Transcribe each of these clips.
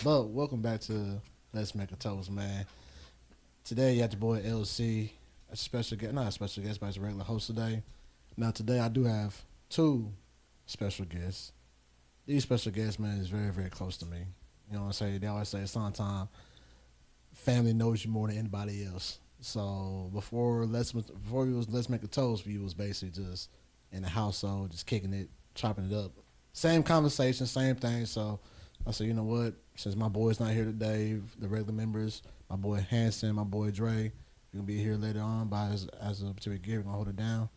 But welcome back to Let's Make a Toast, man. Today you got your boy LC, a special guest, not a special guest, but it's a regular host today. Now today I do have two special guests. These special guests, man, is very, very close to me. You know what I'm saying? They always say sometimes family knows you more than anybody else. So before we was Let's Make a Toast, we was basically just in the household, just kicking it, chopping it up. Same conversation, same thing. So I said, you know what? Since my boy's not here today, the regular members, my boy Hanson, my boy Dre, gonna be here later on by as a particular gear, we're gonna hold it down.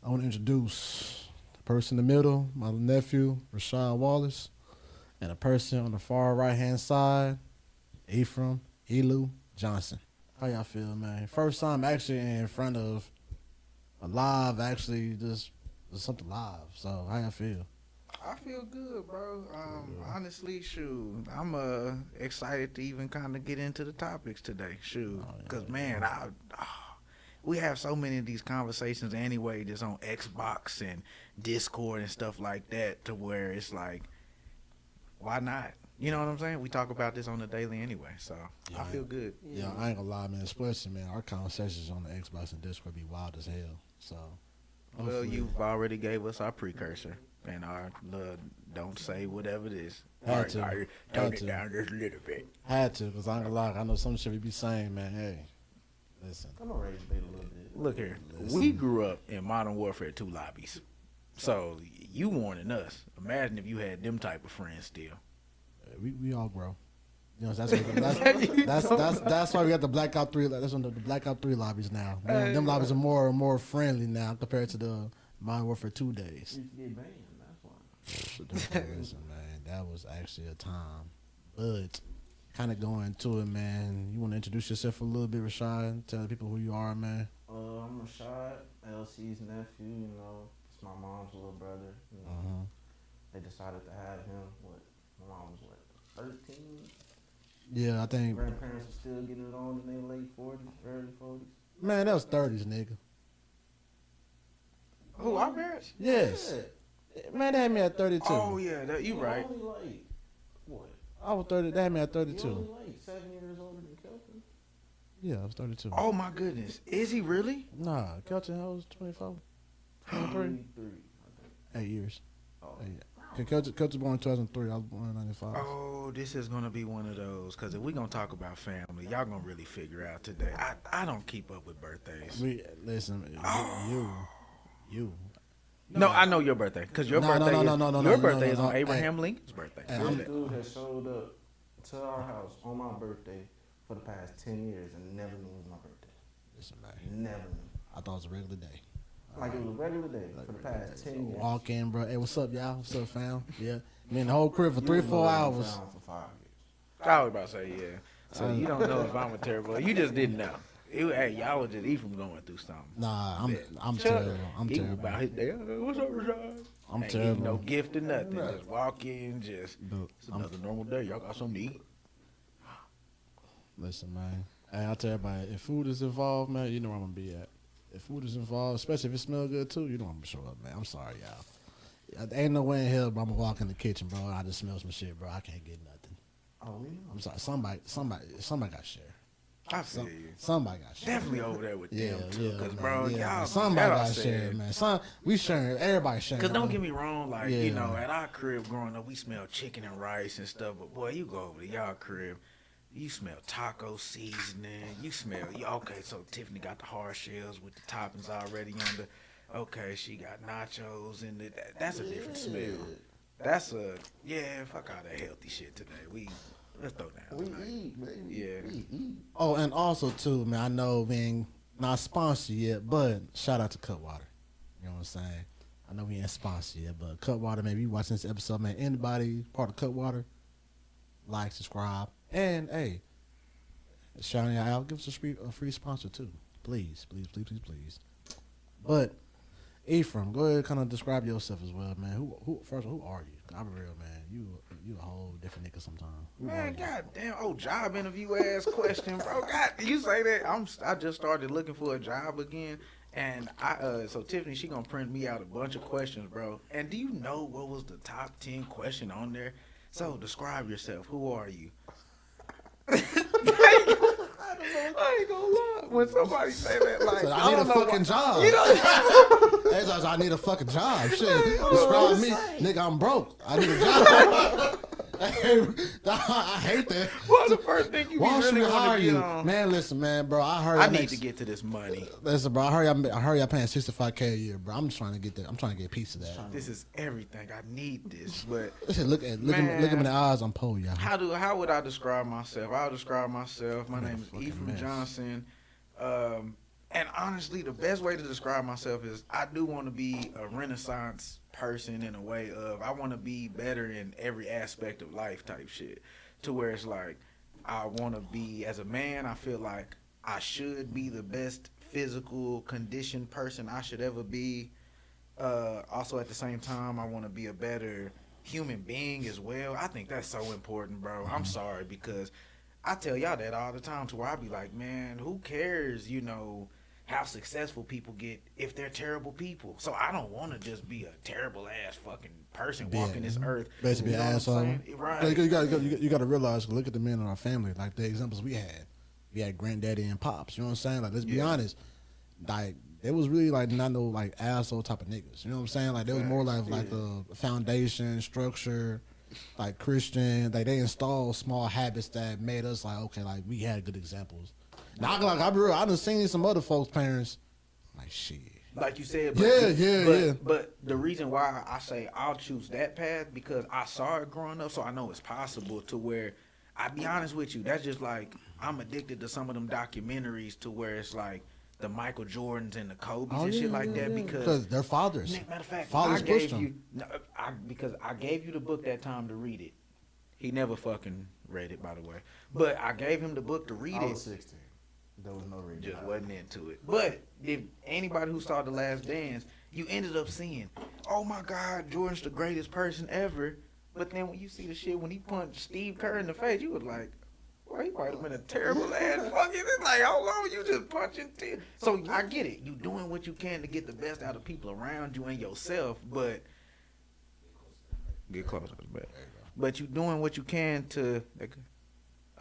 I want to introduce the person in the middle, my nephew, Rashad Wallace, and a person on the far right hand side, Ephraim Elu Johnson. How y'all feel, man? First time actually in front of a live, actually just something live. So how y'all feel? I feel good, bro. Honestly, shoot, I'm excited to even kind of get into the topics today, shoot, because man, we have so many of these conversations anyway, just on Xbox and Discord and stuff like that, to where it's like, why not? You know what I'm saying? We talk about this on the daily anyway, so Yeah, I feel good. Yeah, I ain't gonna lie, man. Especially, man, our conversations on the Xbox and Discord be wild as hell. So, Well, hopefully- you've already gave us our precursor and our don't say whatever it is. Had to. Turn Had it to. down just a little bit. had to, cause I ain't gonna lie. I know some shit we be saying, man. Hey, listen. I'm gonna raise the bait a little bit. Look here, Listen. we grew up in Modern Warfare 2 lobbies, so you warning us. Imagine if you had them type of friends still. We all grow. You know, that's why we got the Black Ops 3. That's on the Black Ops 3 lobbies now. Them lobbies are more friendly now compared to the Modern Warfare 2 days. You used to get banned, that's why. Listen, man, that was actually a time. But kind of going to it, man. You want to introduce yourself a little bit, Rashad? Tell the people who you are, man. I'm Rashad, LC's nephew, you know. It's my mom's little brother. You know. They decided to have him, my mom was 13? Yeah, I think. Grandparents were still getting it on in their late 40s, early 40s. Man, that was 30s, nigga. Who, our parents? Yes. Man, they had me at 32. Oh yeah, you right. Only like, what? I was 30. They had me at You 32. only like 7 years older than Kelton? Yeah, I was 32. Oh my goodness, is he really? Nah, Kelton, I was 24. 23. 23, I think. 8 years. Oh. Kelton born in 2003. I was born in 95. Oh, this is gonna be one of those. Cause if we gonna talk about family, y'all gonna really figure out today. I don't keep up with birthdays. Listen, you. No, I know your birthday. Cause your birthday is on Abraham Lincoln's birthday. This dude has showed up to our house on my birthday for the past 10 years and never knew it was my birthday. Listen, man. Never knew. I thought it was a regular day. Like it was a regular day for the past 10 years. Walk in, bro. Hey, what's up, y'all? What's up, fam? Yeah. Me and the whole crib for You 3 don't know 4 what I'm hours. found for 5 years. I was about to say yeah. So you don't know if I'm a terrible. You just didn't know. Hey, y'all was just Ephraim going through something. Nah, I'm Chuck, terrible. I'm he was terrible. about his day. What's up, Rashad? I'm Ain't terrible. even no gift or nothing. Just walk in, just But it's another normal day. Y'all got something to eat. listen, man. Hey, I tell everybody, if food is involved, man, you know where I'm gonna be at. If food is involved, especially if it smells good too, you know I'm gonna show up, man. I'm sorry, y'all. Ain't no way in hell, bro. I'm gonna walk in the kitchen, bro. I just smell some shit, bro. I can't get nothing. Oh, we know. I'm sorry. Somebody got share. I feel you. Somebody got share. Definitely over there with Yeah, them too, yeah, cause man, bro, yeah, y'all. somebody that I got share, said. man. We sharing. Everybody sharing. Cause don't bro. get me wrong, like Yeah. you know, at our crib growing up, we smell chicken and rice and stuff. But boy, you go over to y'all crib, you smell taco seasoning. You smell. Okay, so Tiffany got the hard shells with the toppings already under. Okay, she got nachos and that's a different smell. That's a fuck all that healthy shit today. Let's throw down. We tonight. eat, baby. Yeah. We eat. Oh, and also too, man. I know we ain't not sponsored yet, but shout out to Cutwater. You know what I'm saying? I know we ain't sponsored yet, but Cutwater, man. You watching this episode, man? Anybody part of Cutwater? Like, subscribe, and hey, shouting out, give us a free sponsor too, please. But Ephraim, go ahead, and kind of describe yourself as well, man. Who are you? I'm real, man. You a whole different nigga sometimes. Man, goddamn, job interview ass question, bro. God, you say that? I just started looking for a job again, and so Tiffany, she gonna print me out a bunch of questions, bro. And do you know what was the top 10 question on there? So describe yourself. Who are you? I ain't gonna lie. When somebody say that, like, So I need a fucking job. You know, That's why I need a fucking job. Shit, describe me, nigga. I'm broke. I need a job. I hate that. what's the first thing you Why should really we want hire to get you, on? man? Listen, man, bro. I need to get to this money. Listen, bro. I heard y'all paying $65K a year, bro. I'm just trying to get that. I'm trying to get a piece of that. This is everything. I need this, but Listen, look him in the eyes. I'm poor, y'all. how would I describe myself? I'll describe myself. My You're a name is fucking Ephraim mess. Johnson. And honestly, the best way to describe myself is I do want to be a Renaissance person in a way of I want to be better in every aspect of life type shit. To where it's like I want to be, as a man, I feel like I should be the best physical conditioned person I should ever be. Also, at the same time, I want to be a better human being as well. I think that's so important, bro. I'm sorry, because I tell y'all that all the time to where I be like, man, who cares, you know, how successful people get if they're terrible people. So I don't want to just be a terrible ass fucking person walking this earth. Basically, You an know what I'm asshole. saying? Right. You got to realize. Look at the men in our family, like the examples we had. We had granddaddy and pops. You know what I'm saying? Like, let's be honest. Like, they was really like not no like asshole type of niggas. You know what I'm saying? Like, they was more like a foundation structure, like Christian. Like, they installed small habits that made us like, okay, like we had good examples. Now, I be real. I done seen some other folks' parents. Like, shit. Like you said, but, Yeah. But the reason why I say I'll choose that path because I saw it growing up, so I know it's possible to where I be honest with you, that's just like I'm addicted to some of them documentaries to where it's like the Michael Jordans and the Kobe's and shit like that because they're fathers. matter of fact, Fathers I pushed gave them. you because I gave you the book that time to read it. He never fucking read it, by the way, but I gave him the book to read I it. was 16. There was no reading. Just wasn't into it. But if anybody who saw The Last Dance, you ended up seeing, oh my God, Jordan's the greatest person ever. But then when you see the shit when he punched Steve Kerr in the face, you was like, well, he might have been a terrible ass fucking. It's like, how long you just punching? So I get it. You doing what you can to get the best out of people around you and yourself, but get closer to the back. But you doing what you can to.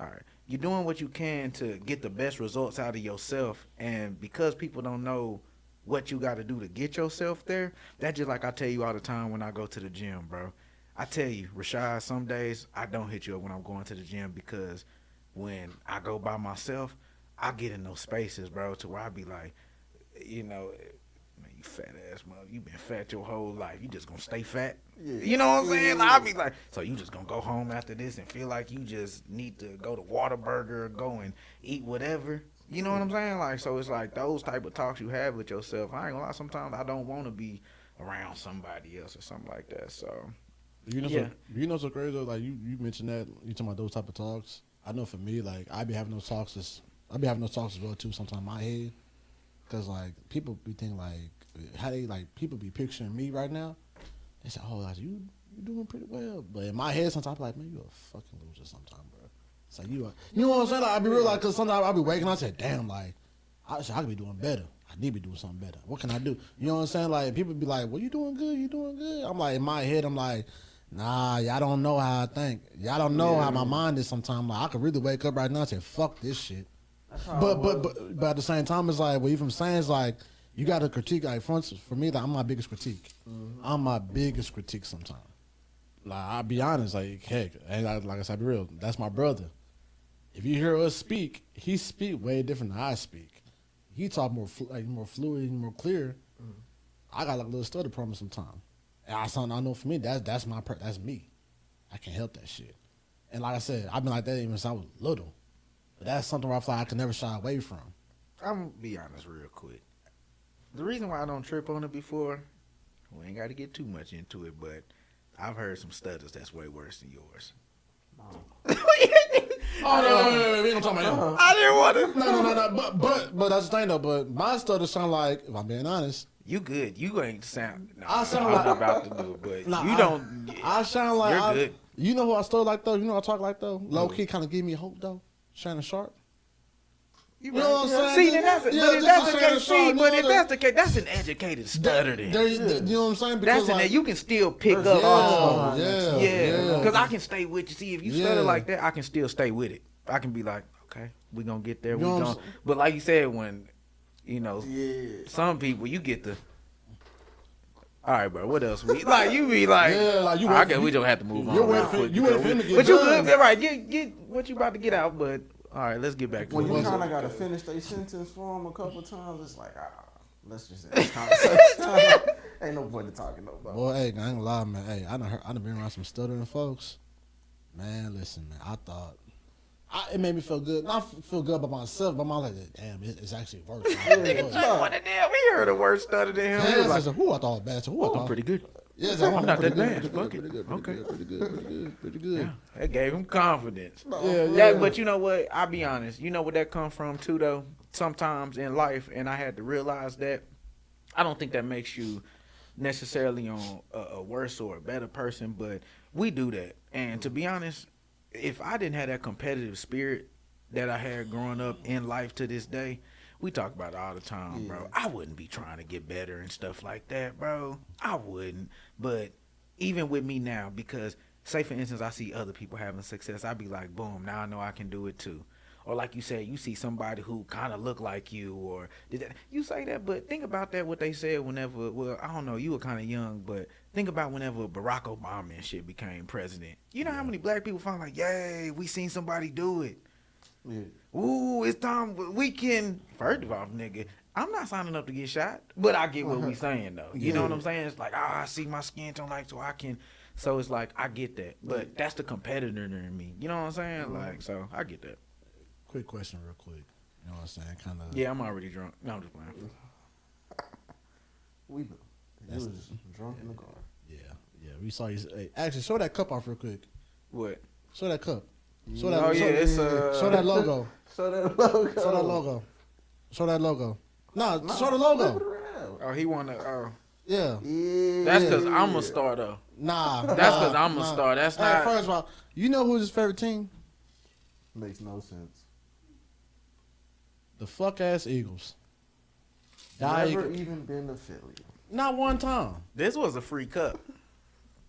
All right. You're doing what you can to get the best results out of yourself, and because people don't know what you got to do to get yourself there, that's just like I tell you all the time when I go to the gym, bro. I tell you, Rashad, some days I don't hit you up when I'm going to the gym because when I go by myself, I get in those spaces, bro, to where I be like, you know, man, you fat ass mother, you been fat your whole life. You just gonna stay fat? Yeah. You know what I'm saying? Like, I be like, so you just gonna go home after this and feel like you just need to go to Whataburger, go and eat whatever? You know what I'm saying? Like, so it's like those type of talks you have with yourself. I ain't gonna lie, sometimes I don't want to be around somebody else or something like that. So, You know, so crazy though. Like you mentioned that you talking about those type of talks. I know for me, like I be having those talks. I be having those talks as well too. Sometimes in my head, cause like people be thinking like how they like people be picturing me right now. They say, "Oh, like you doing pretty well," but in my head, sometimes I'm like, "Man, you a fucking loser." Sometimes, bro. It's like you know what I'm saying? Like, I be real, like, cause sometimes I be waking up and say, "Damn, like I could be doing better. I need to be doing something better. What can I do?" You know what I'm saying? Like people be like, "Well, you doing good. You doing good." I'm like in my head, I'm like. Nah, y'all don't know how I think. Y'all don't know how my mind is sometimes. Like I could really wake up right now and say, fuck this shit. But at the same time, it's like what you from saying is like you got to critique. Like for me, like I'm my biggest critique. Mm-hmm. I'm my biggest critique sometimes. Like I'll be honest, like heck, and like I said, be real. That's my brother. If you hear us speak, he speak way different than I speak. He talk more more fluid, more clear. Mm-hmm. I got like a little stutter problem sometimes. And I know for me, that's me. I can't help that shit. And like I said, I've been like that even since I was little. But that's something where I feel like I can never shy away from. I'm going to be honest real quick. The reason why I don't trip on it before, we ain't got to get too much into it, but I've heard some stutters that's way worse than yours. No, we ain't gonna talk about him. I didn't want to. No. But that's the thing though. But my stutter sound like, if I'm being honest, you good. You ain't sound. No, I sound I'm like not about to do it, but you don't. I sound like you're good. You know who I stutter like though? You know who I talk like though? Low key kind of give me hope though. Shannon Sharp. You know what I'm saying? See, then that's if that's the case, that's an educated stutter. Then You know what I'm saying? Because that's you can still pick up. Yeah. Because I can stay with you. See, if you stutter like that, I can still stay with it. I can be like, okay, we gonna get there. But like you said, when some people you get the. All right, bro. What else? You be like, I guess we don't have to move on. You wait for him to get but you good, right? Get what you about to get out, but. All right, let's get back to when it. you kind of got to finish their sentence for them a couple times. It's like, let's just end this conversation. Ain't no point in talking no more. Boy, hey, I ain't gonna lie, man. Hey, I done been around some stuttering folks. Man, listen, man. I thought it made me feel good. Not feel good about myself, but I'm like, damn, it's actually worse. What the damn? We heard a worse stutter than him. He was like, who I thought was bad? So who I thought pretty good. Yes, I'm not that bad. Pretty good. Yeah, that gave him confidence. Yeah. But you know what? I'll be honest. You know where that come from too, though? Sometimes in life, and I had to realize that, I don't think that makes you necessarily on a worse or a better person, but we do that. And to be honest, if I didn't have that competitive spirit that I had growing up in life to this day, we talk about it all the time, bro. I wouldn't be trying to get better and stuff like that, bro. I wouldn't. But even with me now, because say for instance, I see other people having success, I'd be like, boom, now I know I can do it too. Or like you said, you see somebody who kind of look like you, or did that. You say that, but think about that, what they said whenever, well, I don't know, you were kind of young, but think about whenever Barack Obama and shit became president. You know how many black people found like, yay, we seen somebody do it. Yeah. Ooh, it's time we can. First of all, nigga, I'm not signing up to get shot, but I get what we saying though. You know what I'm saying? It's like, I see my skin tone like so I can. So it's like I get that, but that's the competitor in me. You know what I'm saying? Like, so I get that. Quick question, real quick. You know what I'm saying? Kind of. Yeah, I'm already drunk. No, I'm just playing. You was drunk in the car. Yeah. We saw you. Hey, actually, show that cup off real quick. What? Show that cup. Show that logo. Show that logo. Show that logo. Show that logo. Show that logo. No, show the logo. Oh, he wanna. Oh. Yeah. That's because I'm a star though. Nah. That's because I'm a star. That's not. First of all, you know who's his favorite team? Makes no sense. The fuck ass Eagles. Never even been affiliated. Not one time. This was a free cup.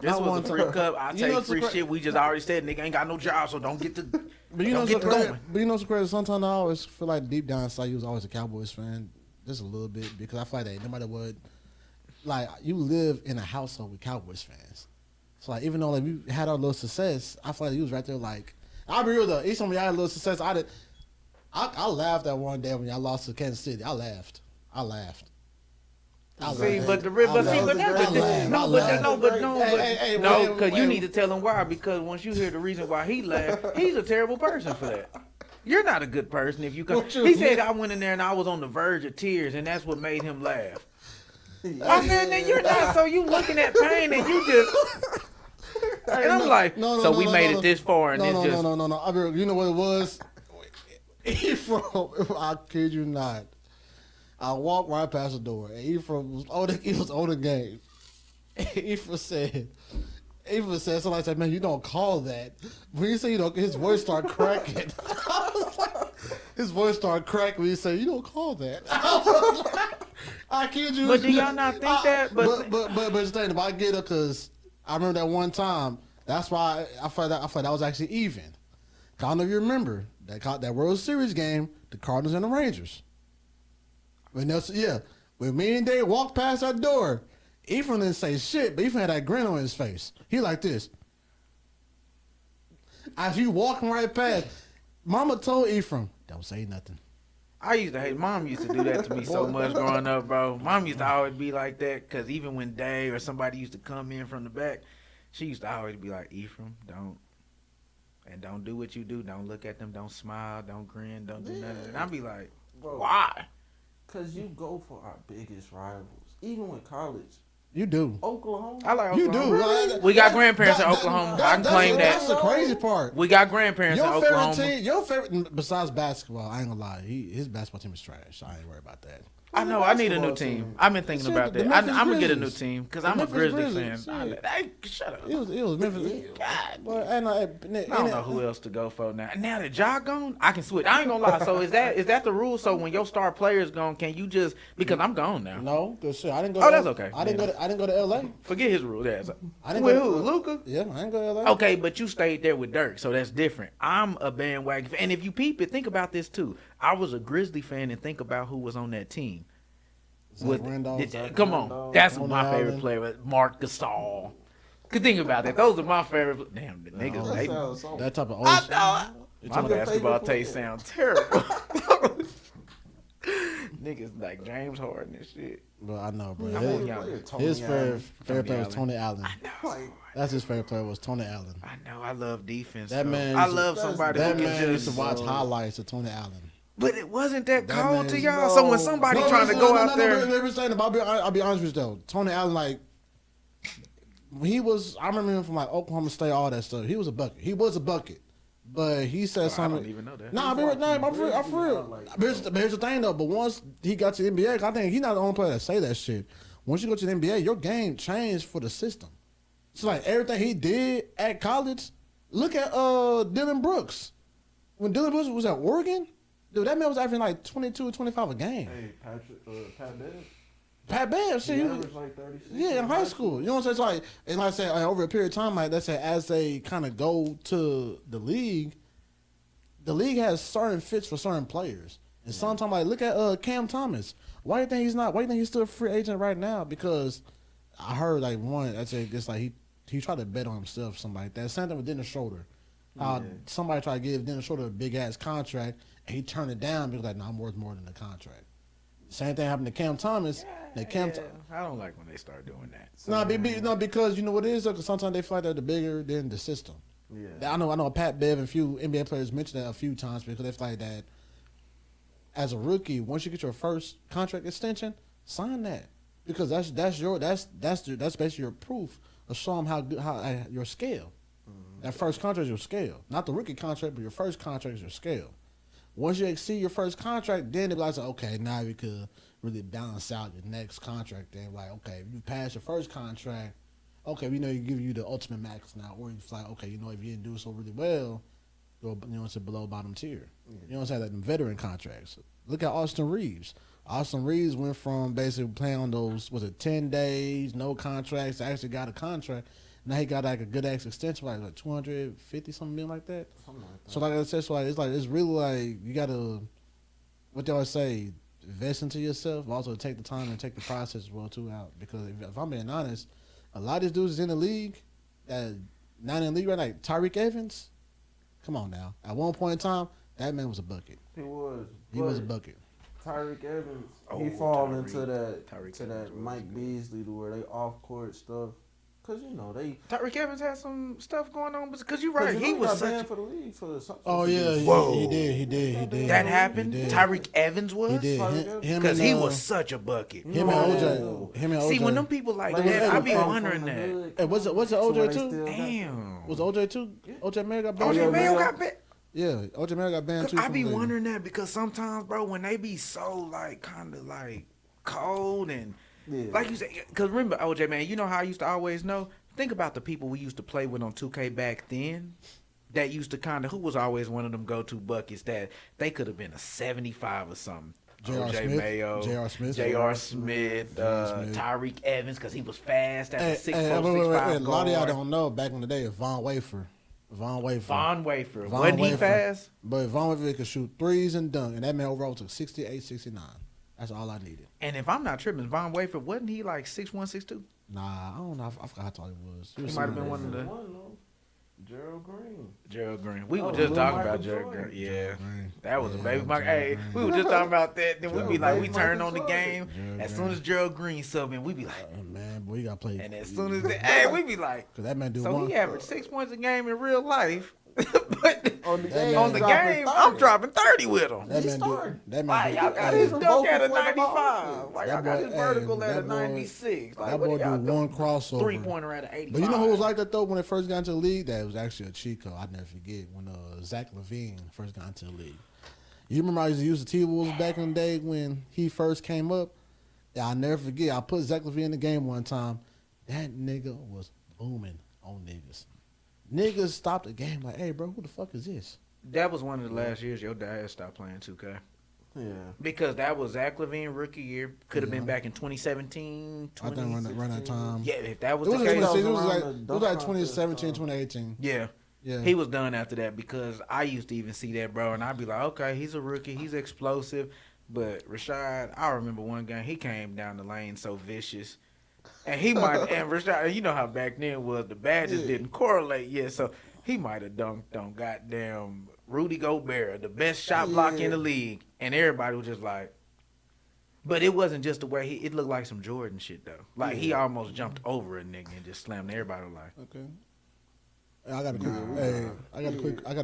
This was a free cup. I take free shit. We just already said nigga ain't got no job, so don't get the. But you know what's crazy? But you know what's crazy? Sometimes I always feel like deep down inside you was always a Cowboys fan, just a little bit, because I feel like that no matter what, like you live in a household with Cowboys fans. So like even though like we had our little success, I feel like you was right there. Like I'll be real though. Each time we had a little success, I laughed that one day when y'all lost to Kansas City. I laughed. See, but that's the thing. No, because you need to tell him why. Because once you hear the reason why he laughed, he's a terrible person for that. You're not a good person if you come. He said I went in there and I was on the verge of tears, and that's what made him laugh. I said, then you're not. So you looking at pain and you just. And I'm like, so we made it this far, and it's just. No. You know what it was? I kid you not. I walked right past the door, and Ephraim was on the game. Ephraim said something like that, man, you don't call that. When he said, his voice started cracking. His voice started cracking when he said, you don't call that. I kid you. But do y'all not think that? But just think, I get it, because I remember that one time, that's why I felt that was actually even. I don't know if you remember that World Series game, the Cardinals and the Rangers. When me and Dave walked past that door, Ephraim didn't say shit, but Ephraim had that grin on his face. He like this. As you walking right past, Mama told Ephraim, don't say nothing. I used to hate. Mom used to do that to me so much growing up, bro. Mom used to always be like that, because even when Dave or somebody used to come in from the back, she used to always be like, Ephraim, don't do what you do. Don't look at them. Don't smile. Don't grin. Don't do nothing. And I'd be like, why? Because you go for our biggest rivals. Even with college. You do. Oklahoma. I like Oklahoma. You do. We got grandparents in Oklahoma. I can claim that. That's the crazy part. We got grandparents in Oklahoma. Your favorite, besides basketball, I ain't gonna lie, his basketball team is trash. I ain't worried about that. I know. I need a new team. I've been thinking about that. I'm gonna get a new team because I'm a Grizzly fan. Shut up. It was Memphis. God. But and I don't know who else to go for now. Now that Ja gone, I can switch. I ain't gonna lie. So is that the rule? So when your star player's gone, can you just because I'm gone now? No, cause shit, I didn't go. Oh, that's okay. I didn't go to L.A. Forget his rule. That's I didn't with go who? Luka? Yeah, I didn't go to L.A. Okay, but you stayed there with Dirk, so that's different. I'm a bandwagon fan. And if you peep it, think about this too. I was a Grizzly fan and think about who was on that team. Come on, that's Tony my favorite Allen. player, Mark Gasol. Could think about that. Those are my favorite. Damn, the niggas. That type of old. I know. My your basketball favorite taste player? sound terrible. Niggas like James Harden and shit. Bro, I know, bro. I want y'all. His favorite player was Allen. Tony Allen. That's his favorite player was Tony Allen. I know. I love defense. That though. man. I love somebody That who can man used just. to watch highlights of Tony Allen. But it wasn't that That cold man to is- y'all. So when somebody trying to go out there, I'll be honest with you though. Tony Allen, like, when he was, I remember him from like Oklahoma State, all that stuff. He was a bucket. He was a bucket, but he said I something. don't even know that. Nah, I'm for real. But here's the thing though. But once he got to the NBA, I think he's not the only player that say that shit. Once you go to the NBA, your game changed for the system. So like everything he did at college, look at Dylan Brooks. When Dylan Brooks was at Oregon, dude, that man was averaging like 22, 25 a game. Hey, Pat Bev. Pat Bev, shit, He he was, averaged like 36. yeah, in high school. You know what I'm saying? It's like, and like I said, like over a period of time, like let's say as they kind of go to the league has certain fits for certain players. And sometimes, like, look at Cam Thomas. Why do you think he's not? Why do you think he's still a free agent right now? Because I heard like one, I say it's like he tried to bet on himself, something like that. Same thing with Dennis Schroeder. Somebody tried to give Dennis Schroeder a big ass contract, and he turned it down because like, no, I'm worth more than the contract. Same thing happened to Cam Thomas. I don't like when they start doing that. No, because you know what it is? Because sometimes they feel like they're the bigger than the system. Yeah. I know. Pat Bev and a few NBA players mentioned that a few times because they feel like that. As a rookie, once you get your first contract extension, sign that because that's basically your proof of showing how your scale. Mm-hmm. That first contract is your scale, not the rookie contract, but your first contract is your scale. Once you exceed your first contract, then they're like, okay, now you could really balance out your next contract. Then like, okay, if you pass your first contract, okay, we know you give you the ultimate max now, or you feel like, okay, you know, if you didn't do so really well, go, you know, it's below bottom tier. Yeah. You know what I'm saying? Like them veteran contracts. Look at Austin Reeves. Austin Reeves went from basically playing on those 10 days, no contracts, actually got a contract. Now he got like a good ass extension, like 250 something million like that. Something like that. So like I said, it's really like you gotta, what they always say, invest into yourself, but also take the time and take the process as well too out. Because if I'm being honest, a lot of these dudes is in the league that not in the league right, like Tyreek Evans. Come on now. At one point in time, that man was a bucket. He was. He was a bucket. Tyreek Evans, he fall Tyreek. into that Tyreek to Evans that Mike Beasley to where they off court stuff. Cause you know they. Tyreek Evans had some stuff going on, because you're 'cause right. you know He was got such. banned for the league for something. Oh yeah, Whoa. he did. That happened. He did. Tyreek Evans He was. did. Him Because and, he was such a bucket. him and OJ. Him and OJ. See, when them people like Like, that, they I be come wondering from the that. hood, Hey, was it so OJ they too? still got- Damn. Was OJ too? OJ Mayer got banned. OJ yeah, Mayo man. got banned. Yeah, OJ Mayer got banned too. I from be the league. wondering that because sometimes, bro, when they be so like kind of like cold and Yeah. like you said, because remember OJ, man, you know how I used to always know. Think about the people we used to play with on 2K back then. That used to kind of who was always one of them go-to buckets that they could have been a 75 or something. J.R. OJ Smith. Mayo, J.R. Smith. J.R. Smith, Tyreek Evans because he was fast at the 6'4", 6'5" A lot of y'all guard. don't know. Back in the day, Von Wafer. Von Wafer. Von Wasn't he Wafer. fast? But Von Wafer could shoot threes and dunk, and that man overall took 68, 69. That's all I needed. And if I'm not tripping, Von Wafer, wasn't he like 6'1", 6'2"? Nah, I don't know. I forgot how tall he was. He was might have somewhere been one of there. the Gerald Green. Gerald Green. We Oh, were just Lil talking Michael about Gerald Jordan. Green. Yeah. Gerald Green. That was a Yeah, baby Mike. Gerald Hey, Green. we were just talking about that. Then we be Gerald like, we Green, turn Michael on the Jordan. game. Gerald As Green. soon as Gerald Green subbing, we be like, Man, boy, you got to play. and as soon as hey, we be like, Because that man do so one. he averaged 6 points a game in real life, but On the That game, man on the dropping game, 30. I'm dropping 30 with him. That He man do. started. That Why man do. y'all got hey, his dunk at a vocal for the 95? Why y'all That got boy- his vertical hey, at a that boy- 96? Like, That what boy are y'all do doing? one crossover. 3-pointer at an 85. But you know who was like that though when they first got into the league? That was actually a cheat code. I'd never forget when Zach LaVine first got into the league. You remember I used to use the T-Wolves back in the day when he first came up? Yeah, I'll never forget. I put Zach LaVine in the game one time. That nigga was booming on niggas. Niggas stopped the game like, hey, bro, who the fuck is this? That was one of the last years your dad stopped playing 2K. Yeah. Because that was Zach LaVine rookie year. Could have been back in 2017, I think around that time. Yeah, if that was It the was, case. it was around like the 2017, 2018. Yeah. Yeah. He was done after that because I used to even see that, bro, and I'd be like, okay, he's a rookie, he's explosive. But Rashad, I remember one game, he came down the lane so vicious. And he might, and Rashad, you know how back then was, the badges didn't correlate yet, so he might have dunked on goddamn Rudy Gobert, the best shot block in the league, and everybody was just like, but it wasn't just the way it looked like some Jordan shit, though. Like, he almost jumped over a nigga and just slammed everybody like. Okay. I got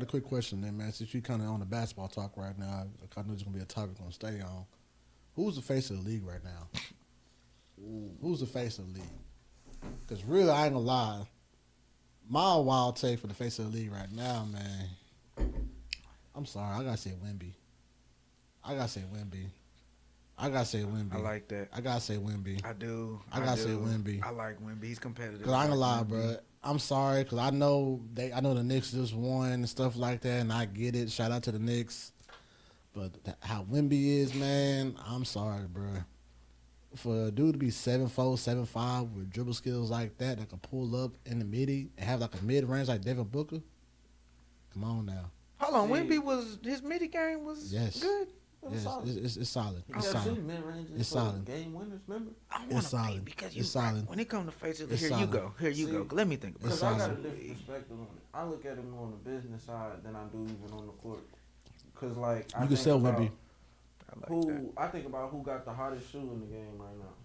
a quick question then, man. Since you kind of on the basketball talk right now, I know there's gonna be a topic on stay on. Who's the face of the league right now? Who's the face of the league? Because really, I ain't gonna lie. My wild take for the face of the league right now, man. I'm sorry, I gotta say Wemby. I gotta say Wemby. I like that. I gotta say Wemby. I do. I gotta say Wemby. I like Wemby. He's competitive. Cause I ain't gonna lie, bro. I'm sorry, cause I know the Knicks just won and stuff like that, and I get it. Shout out to the Knicks, but how Wemby is, man, I'm sorry, bro. For a dude to be 7'4", 7'5" with dribble skills like that can pull up in the midi and have like a mid range like Devin Booker, come on now. Hold on, Wemby his midi game was good. Yes, it's solid. He It's got solid. two mid-ranges It's for solid. game winners, remember? I want It's to be solid. because It's right. solid. When it comes to faces, It's here solid. you go. Here you go. Let me think about it. It's Because I got a solid. different perspective on it. I look at him on the business side than I do even on the court. Because, like, You can sell about Wemby. I I think about who got the hottest shoe in the game right now.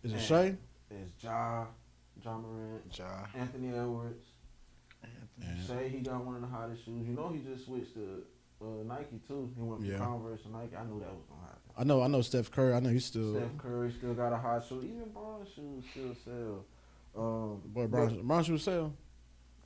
Is it And Shea? It's Ja Morant, Anthony Edwards. Say he got one of the hottest shoes. You know he just switched to Nike too. He went from Converse to Nike. I knew that was gonna happen. I know Steph Curry. I know he's still. Steph Curry still got a hot shoe. Even Bron's shoes still sell. Boy, Bron should sell.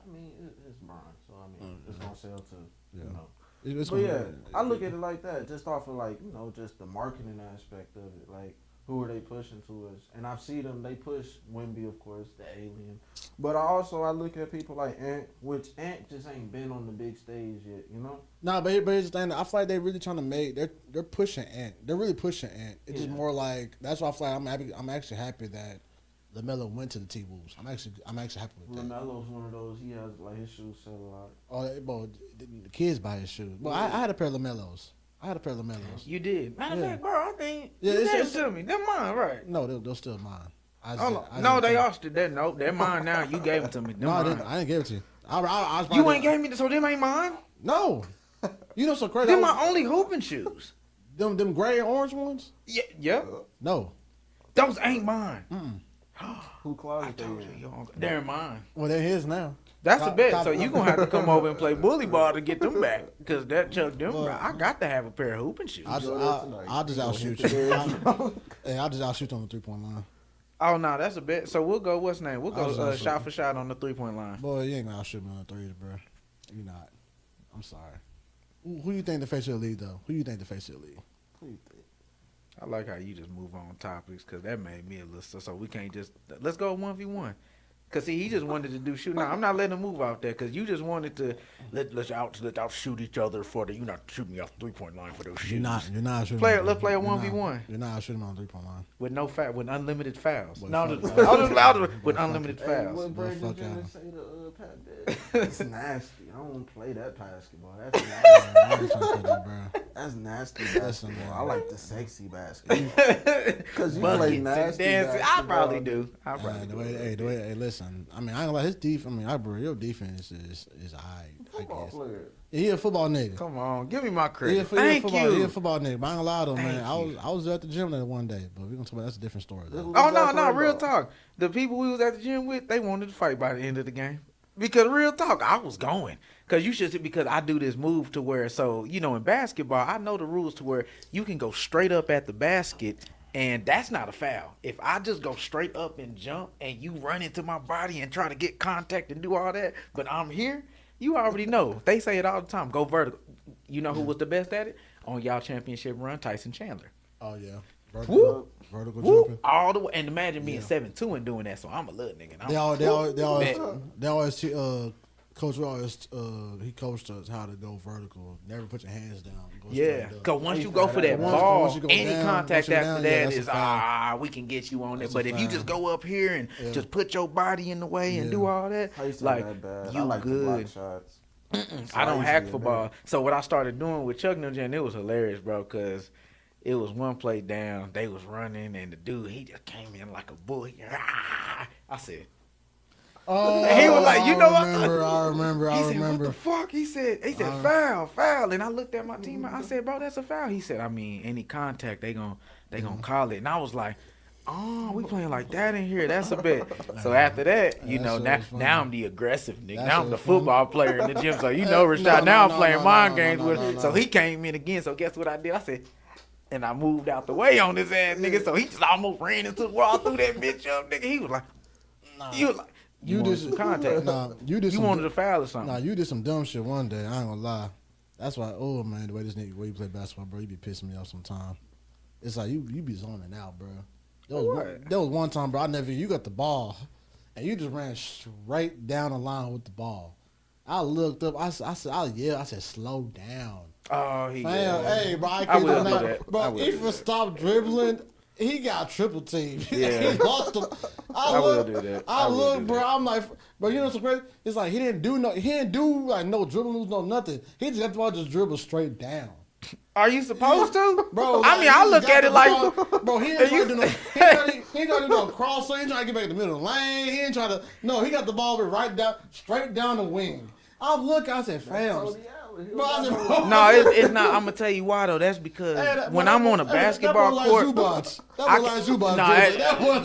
I mean, it's Bron, so I mean, it's gonna sell too. Yeah. You know. It's But gonna- yeah, I look at it like that, just off of like, you know, just the marketing aspect of it. Like, who are they pushing to us? And I've seen them, they push Wemby, of course, the alien. But I look at people like Ant, which Ant just ain't been on the big stage yet, you know? Nah, but here's the thing. I feel like they're really trying to make they're pushing Ant. They're really pushing Ant. It's just more like that's why I feel like I'm actually happy that LaMelo went to the T-Wolves. I'm actually happy with that. LaMelo's one of those. He has like his shoes sell a lot. Oh, bro, the kids buy his shoes. Well, I had a pair of LaMelos. You did. Matter of fact, bro, I think Yeah, you it's- gave to me. They're mine, right? No, they're still mine. They are still there. No, they're mine now. You gave them to me. No, I didn't. I didn't give it to you. I was You probably- ain't gave me, so them ain't mine? No. You know so crazy. Them my only hooping shoes. Them gray and orange ones? Yeah. No. Those ain't mine. Who closet they Told in? you, they're mine. Well, they're his now. That's a Top- bet. top- So you gonna have to come over and play bully ball to get them back. Cause that Chuck them, bro, I got to have a pair of hooping shoes. I'll just outshoot you. I'll just outshoot you on the 3-point line. Oh no, that's a bet. So we'll go. What's name? We'll I was go also- shot for shot on the 3-point line. Boy, you ain't gonna outshoot me on the threes, bro. You not. I'm sorry. Who you think the face of the league, though? Who you think the face of the league? I like how you just move on topics because that made me a little. So we can't just let's go 1v1. Cause see, he just wanted to do shoot. Now I'm not letting him move out there because you just wanted to let's out shoot each other for the. You're not shooting me off the 3-point line for those shoes. You're not shooting. Let's play a 1v1 You're not shooting on the 3-point line. with no with unlimited fouls. Boy, No, fuck I was just louder with unlimited Hey, fouls. what Brandon fuck Jennings out. say to Pat Bev? It's nasty. I don't want to play that basketball. That's nasty. I ain't trying to play that, bro. That's nasty Listen, basketball. man. I like the sexy basketball. Because you play Buckets and nasty dancing. I basketball. probably do. Hey, listen. I mean, I ain't gonna lie. His defense. I mean, bro, your defense is alright. I Football guess. player. Yeah, he a football nigga. Come on, give me my He a, credit. he a Thank football, you. He a football nigga. But I ain't gonna lie to him, man. Thank you. I was at the gym there one day, but we gonna talk about that's a different story. Though. Oh no, real talk. The people we was at the gym with, they wanted to fight by the end of the game. Because real talk, I was going. Because I do this move to where, so, you know, in basketball, I know the rules to where you can go straight up at the basket, and that's not a foul. If I just go straight up and jump, and you run into my body and try to get contact and do all that, but I'm here, you already know. They say it all the time, go vertical. You know who was the best at it? On y'all championship run, Tyson Chandler. Oh yeah. Whoop. Vertical Whoop, jumping. all the way. And imagine me at 7'2" and doing that. So I'm a little nigga. And They always Coach he coached us how to go vertical. Never put your hands down. Go yeah, straight up. because once you go for that Once ball, you go any down, contact once you're after down, yeah, that that's a is foul. we can get you on it. That's But a if you foul. just go up here and just put your body in the way and do all that, I used to like have that bad. you I like to block good. shots. I don't used to hack get football. mad. So what I started doing with Chuck Nugent, it was hilarious, bro, because it was one play down. They was running, and the dude, he just came in like a bull. I said, Oh, and he was like, you know what? I remember. He said, what the fuck? He said, foul. And I looked at my teammate. I said, bro, that's a foul. He said, I mean, any contact, they gonna call it. And I was like, oh, we playing like that in here. That's a bet. So after that, you know, now I'm the aggressive nigga. Now I'm the football player in the gym. So you know, Rashad, now I'm playing mind games with him. So he came in again. So guess what I did? I said, and I moved out the way on his ass, nigga. So he just almost ran into the wall, threw that bitch up, nigga. He was like, you did some contact. You wanted a foul or something. Nah, you did some dumb shit one day. I ain't gonna lie. That's why. Oh man, the way this nigga, way you play basketball, bro, you be pissing me off sometimes. It's like you be zoning out, bro. There was one time, bro. You got the ball, and you just ran straight down the line with the ball. I looked up. I said, slow down. Oh, Hey, bro, I will can't do do that. Bro, if you stop dribbling, he got triple team. Yeah. He lost him. I will do that. I look, bro. I'm like, bro, you know what's so crazy? It's like he didn't do like no dribble moves, no nothing. He just got the ball, just dribble straight down. Are you supposed to? Bro, I mean, I look at it like, bro, he ain't trying to do no, he ain't trying to do no cross, so he ain't trying to get back in the middle of the lane. He ain't trying to, no, he got the ball right down, straight down the wing. I said, fam. No, it's not. I'm gonna tell you why though. That's because when I'm on a basketball court,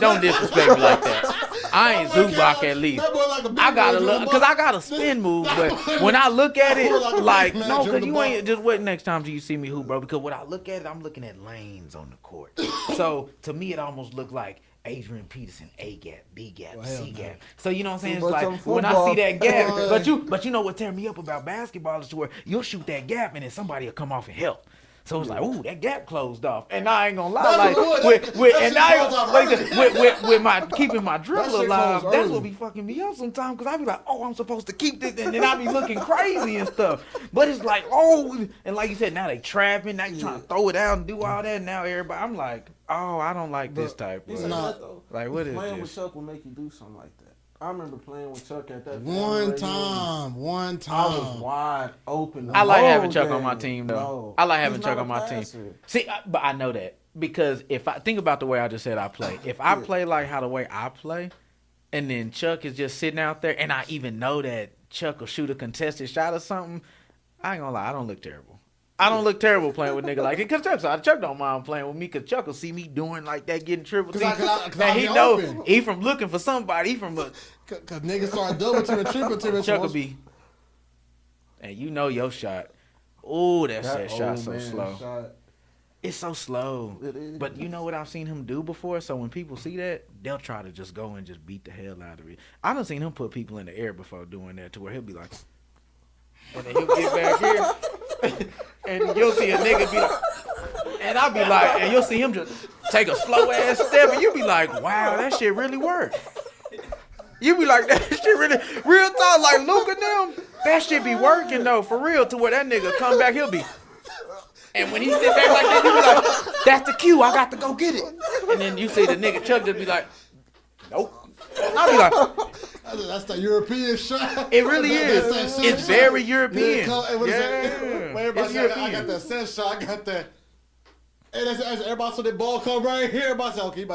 don't disrespect me like that. I ain't Zubac at least. I gotta look because I got a spin move, but when I look at it, like no, because you ain't just wait next time till you see me hoop, bro. Because when I look at it, I'm looking at lanes on the court. So to me, it almost looked like Adrian Peterson, A gap, B gap, C gap. So you know what I'm saying? It's like when I see that gap, but you know what tear me up about basketball is to where you'll shoot that gap and then somebody will come off and help. So it's like, ooh, that gap closed off, and I ain't gonna lie, with my keeping my dribble alive, that's what be fucking me up sometimes, cause I be like, oh, I'm supposed to keep this, and then I be looking crazy and stuff. But it's like, oh, and like you said, now they trapping, now you trying to throw it out and do all that. And now everybody, I'm like, oh, I don't like this type. Like, what is playing this? with Chuck will make you do something like that. I remember playing with Chuck at that One time. I was wide open. I like having Chuck on my team, though. No, I like having Chuck on my team. See, but I know that because if I think about the way I just said I play, if I play like how the way I play, and then Chuck is just sitting out there, and I even know that Chuck will shoot a contested shot or something, I ain't gonna lie, I don't look terrible. I don't look terrible playing with nigga like it, cause Chuck don't mind playing with me, cause Chuck will see me doing like that, getting triple team. And he know he from looking for somebody. He from look. Cause niggas start double team and triple team. Chuck will be, and you know your shot. Oh, that shot so slow. It's so slow. It is. But you know what I've seen him do before? So when people see that, they'll try to just go and just beat the hell out of it. I done seen him put people in the air before doing that, to where he'll be like, and then he'll get back here, and you'll see a nigga be like, and I'll be like, and you'll see him just take a slow ass step, and you'll be like, wow, that shit really worked. You be like, that shit really, real talk, like Luke and them, that shit be working though, for real, to where that nigga come back, he'll be, and when he sit back like that, he be like, that's the cue, I got to go get it. And then you see the nigga Chuck just be like, nope. I'll be like, that's the European shot. it really is. It's very European. It's European. I got that set shot. I got that. And as everybody saw that ball come right here, everybody said, okay,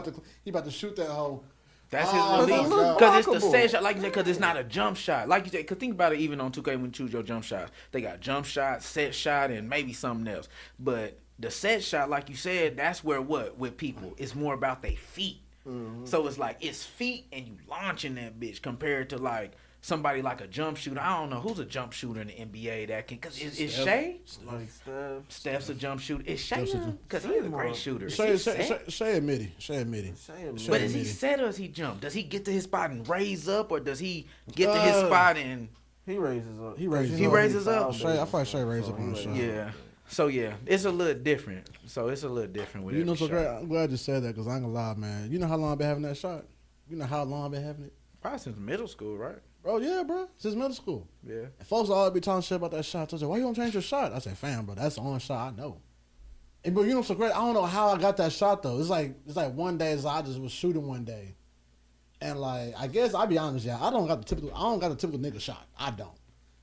he about to shoot that hole. That's his release. Because it's the set shot, like you said, because it's not a jump shot. Like you said, because think about it, even on 2K when you choose your jump shots. They got jump shot, set shot, and maybe something else. But the set shot, like you said, that's where with people, it's more about their feet. Mm-hmm. So it's like, it's feet and you launching that bitch compared to like somebody like a jump shooter. I don't know who's a jump shooter in the NBA that can, because is Shea? Like Steph's a jump shooter. Is Shea? Because he's a great shooter. Shea admitted. But is he set or is he jump? Does he get to his spot and raise up, or does he get to his spot and... He raises up. He raises He up. raises up? Shay, I thought Shay raised up on the he shot. raises Yeah. up. So yeah, it's a little different. with You know, every so shot. great. I'm glad you said that because I ain't gonna lie, man. You know how long I've been having that shot? You know how long I've been having it? Probably since middle school, right? Bro, yeah, bro. Since middle school. Yeah. And folks always be talking shit about that shot. I said, why you don't change your shot? I said, fam, bro, that's the only shot I know. And bro, you know what's so great? I don't know how I got that shot though. It's like one day I just was shooting one day. And like I guess I'll be honest, yeah, I don't got the typical nigga shot. I don't.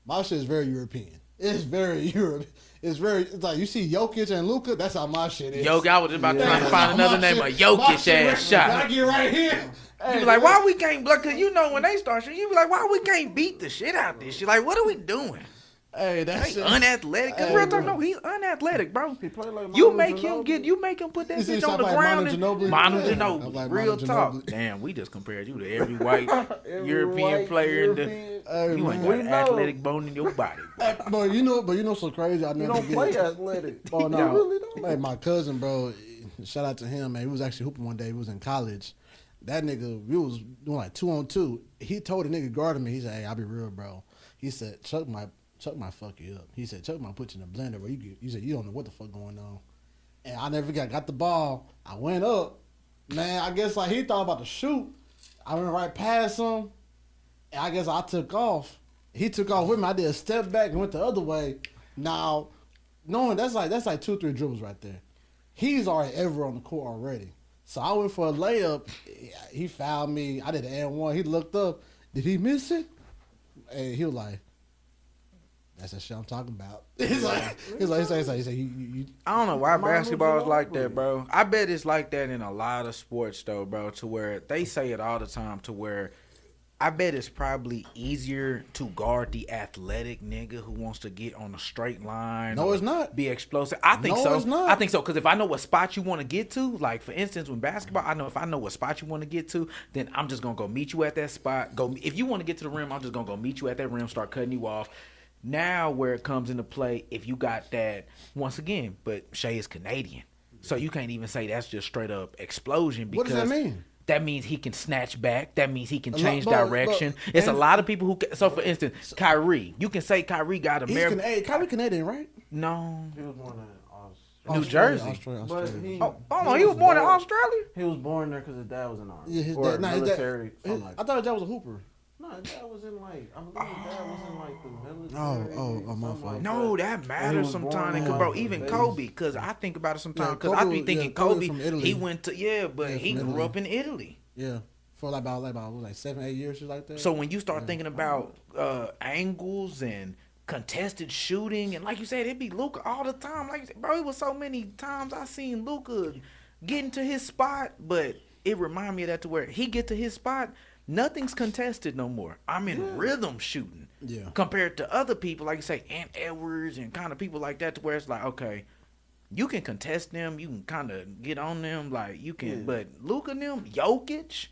My shit is very European. It's very Europe. It's like you see Jokic and Luka, that's how my shit is. Jokic, I was just about Yeah. trying to find another name, a Jokic ass shot. I get right here. You be like, why we can't block? Cause you know when they start shooting, you be like, why we can't beat the shit out this shit? Like, what are we doing? Hey, They that's unathletic. Cause Hey, real talk, bro. no, he's unathletic, bro. He play like You Manu make him Ginobili. you make him put that You see bitch on stuff the like ground. Manu Ginobili? Manu Yeah, Ginobili, I'm like real Manu talk. Ginobili. Damn, we just compared you to every white Every European white player in the. European- Hey, You ain't man. got We an know. athletic bone in your body. But you know so crazy. I You never don't forget. play athletic. Oh no, You really don't. Hey, my cousin, bro. Shout out to him, man. He was actually hooping one day. He was in college. That nigga, we was doing like 2-on-2. He told the nigga guarding me. He said, "Hey, I'll be real, bro." He said, "Chuck might fuck you up." He said, "Chuck might put you in a blender, bro. You said you don't know what the fuck going on." And I never got the ball. I went up, man. I guess like he thought about to shoot. I went right past him, and I guess I took off. He took off with me. I did a step back and went the other way. Now, knowing that's like 2-3 dribbles right there. He's already ever on the court already. So I went for a layup. He fouled me. I did an and one. He looked up. Did he miss it? And he was like, "That's the shit I'm talking about." He's like, you I don't know why Manu basketball is like Ginobili. that, bro. I bet it's like that in a lot of sports, though, bro. To where they say it all the time. To where I bet it's probably easier to guard the athletic nigga who wants to get on a straight line. No, or it's not. Be explosive. I think No, so. it's not. I think so because if I know what spot you want to get to, like for instance, with basketball, I know if I know what spot you want to get to, then I'm just gonna go meet you at that spot. If you want to get to the rim, I'm just gonna go meet you at that rim, start cutting you off. Now where it comes into play, if you got that once again, but Shea is Canadian, so you can't even say that's just straight up explosion. Because What does that mean? That means he can snatch back. That means he can lot- change but- direction. but- It's a and- lot of people who. So for instance, Kyrie, you can say Kyrie got he's American. Kyrie Canadian, right? No, He was born in Australia. New Jersey. Australia. But he, oh no, he was born in Australia. He was born there because his dad was in the army. Yeah, his or dad. Nah, his dad. military. something like I thought his dad was a hooper. No, his dad was in like, I believe his dad was in like the military. my something fault. like No, that And he matters was born sometimes. in Bro, the even base. Kobe, because I think about it sometimes. Yeah, Because I be Kobe- thinking yeah, Kobe Kobe, from Italy. he went to but Yeah, he from grew Italy. up in Italy. Yeah, for like about 7-8 years, shit like that. So when you start thinking about angles and contested shooting, and like you said, it be Luka all the time. Like you said, bro, it was so many times I seen Luka getting to his spot, but it remind me of that to where he get to his spot, nothing's contested no more. I'm in rhythm shooting. Yeah. Compared to other people, like you say, Ant Edwards and kind of people like that, to where it's like, okay, you can contest them, you can kind of get on them, like you can, but Luka and them, Jokic,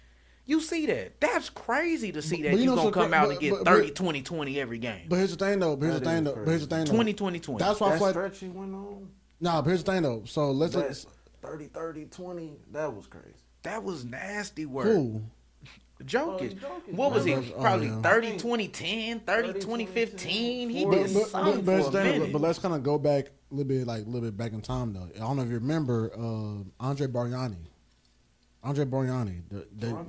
you see that. That's crazy to see that But you you know going to so come cra- out but- and get but- 30, 20, 20 every game. But here's the thing though. Here's the That thing is though. crazy. Here's the thing though. 20, 20, 20. That's why I That feel like. stretch he went on, Nah, but here's the thing though. So let's. that 30, 30, 20, that was crazy. That was nasty work. Cool. Jokic. Jokic, What was he? man. Oh, Probably yeah. 30, 2010, 30, 30, 2015. He 40. did something But for a minute. but let's kind of go back a little bit back in time though. I don't know if you remember Andre Bargnani. The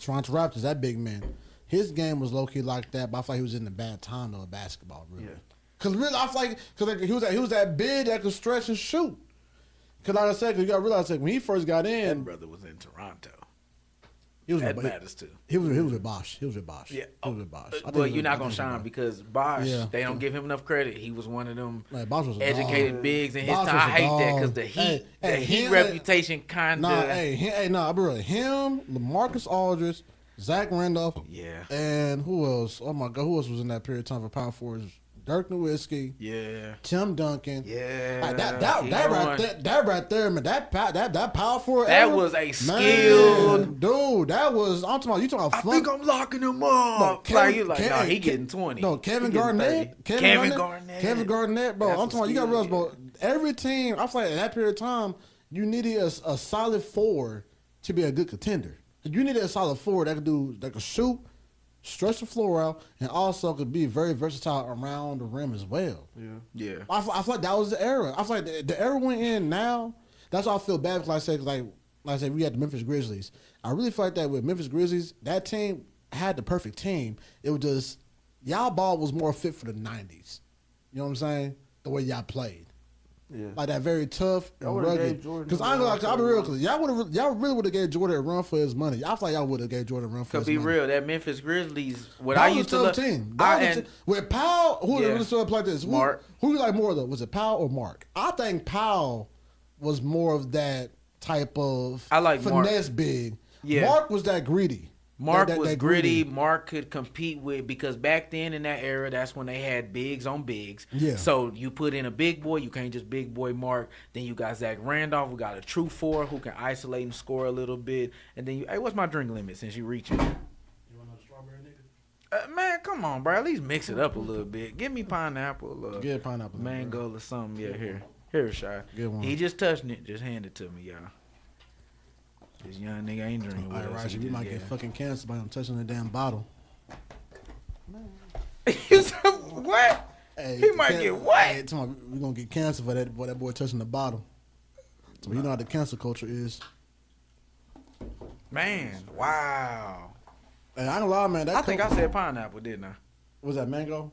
Toronto Raptors, that big man. His game was low key like that, but I feel like he was in a bad time though of basketball, really. Yeah. Cause really, I feel like he was that big that could stretch and shoot. Cause like I said, 'cause you gotta realize that when he first got That in, brother was in Toronto. he was That with, matters too. he was with Bosch. He was with Bosch. Yeah. He was with Bosch. I think Well, he was- you're I not gonna think he was shine with because Bosch, Yeah. they don't give him enough credit. He was one of them Bosch. Like, Bosch was a educated dog. bigs in his Bosch time. was I a hate that dog. because the Heat, Hey, Heat him- reputation kind of. I'll be real. Him, LaMarcus Aldridge, Zach Randolph, Yeah. and who else? Oh my God, who else was in that period of time for power forwards? Dirk Nowitzki, Yeah. Tim Duncan. Yeah. Like, that Keep right going. there, man. That power forward. That era, was a man, skilled. dude. That was. I'm talking about. You talking about? I flunk- think I'm locking him up. Kevin- like, you like, no, Ke- he Ke- getting 20. No, Kevin He getting 30. Garnett. Kevin Garnett, bro. That's I'm talking about. You got to a realize, bro. Every team, I feel like at that period of time, you needed a solid forward to be a good contender. You needed a solid forward that could shoot, stretch the floor out, and also could be very versatile around the rim as well. Yeah. I feel like that was the era. I feel like the era we're in now. That's why I feel bad. Like I said, we had the Memphis Grizzlies. I really feel like that with Memphis Grizzlies, that team had the perfect team. It was just y'all ball was more fit for the '90s. You know what I'm saying? The way y'all played. Yeah. Like that very tough and Y'all would've rugged. gave Jordan Because a I'm run like, for I'll be his real. money. Because y'all really would have gave Jordan a run for his money. I feel like y'all would have gave Jordan a run for To his be money. real, that Memphis Grizzlies, what That I was used a to tough love, team. and With Powell, who Yeah. really started like this? Who, Mark. Who you like more though? Was it Powell or Mark? I think Powell was more of that type of I like Mark. finesse big. Yeah. Mark was that greedy. Mark That was gritty. Mark could compete with, because back then in that era, that's when they had bigs on bigs. Yeah. So you put in a big boy, you can't just big boy Mark. Then you got Zach Randolph, we got a true four who can isolate and score a little bit. And then hey, what's my drink limit since you reach it? You want another strawberry, nigga? Man, come on, bro. At least mix it up a little bit. Give me pineapple, Get pineapple. mango or something. Yeah, here, Shy. Good one. He just touching it. Just hand it to me, y'all. This young nigga ain't drinking All with right, us. Roger, He you might just get got- fucking cancer by him touching the damn bottle. You said what? Hey, He might get what? Hey, we're gonna get cancer for that boy touching the bottle. So you know how the cancer culture is. Man, wow. Hey, I ain't gonna lie, man. That I think I said pineapple, didn't I? was that mango.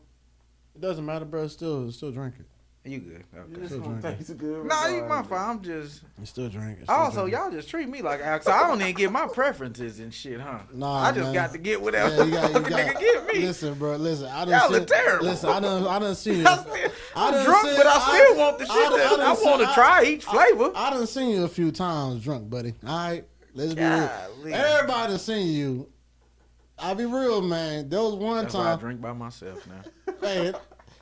It doesn't matter, bro. Still drink it. You good? You Okay. just Still gonna drinking. taste good. Nah, you my regardless. fault. I'm just. You still drink it. Also, y'all just treat me like Alex. I don't even get my preferences and shit, huh? Nah, I just man. got to get whatever Yeah, you got, the nigga give me. Listen, bro. Listen, I done Y'all seen, are terrible. Listen, I done seen you. I'm done drunk, seen- but I still want the shit that done I seen- want to try each flavor. I done seen you a few times drunk, buddy. All right, let's be real. Golly. Everybody done seen you. I'll be real, man. There was one That's why I time. drink by myself now. Hey,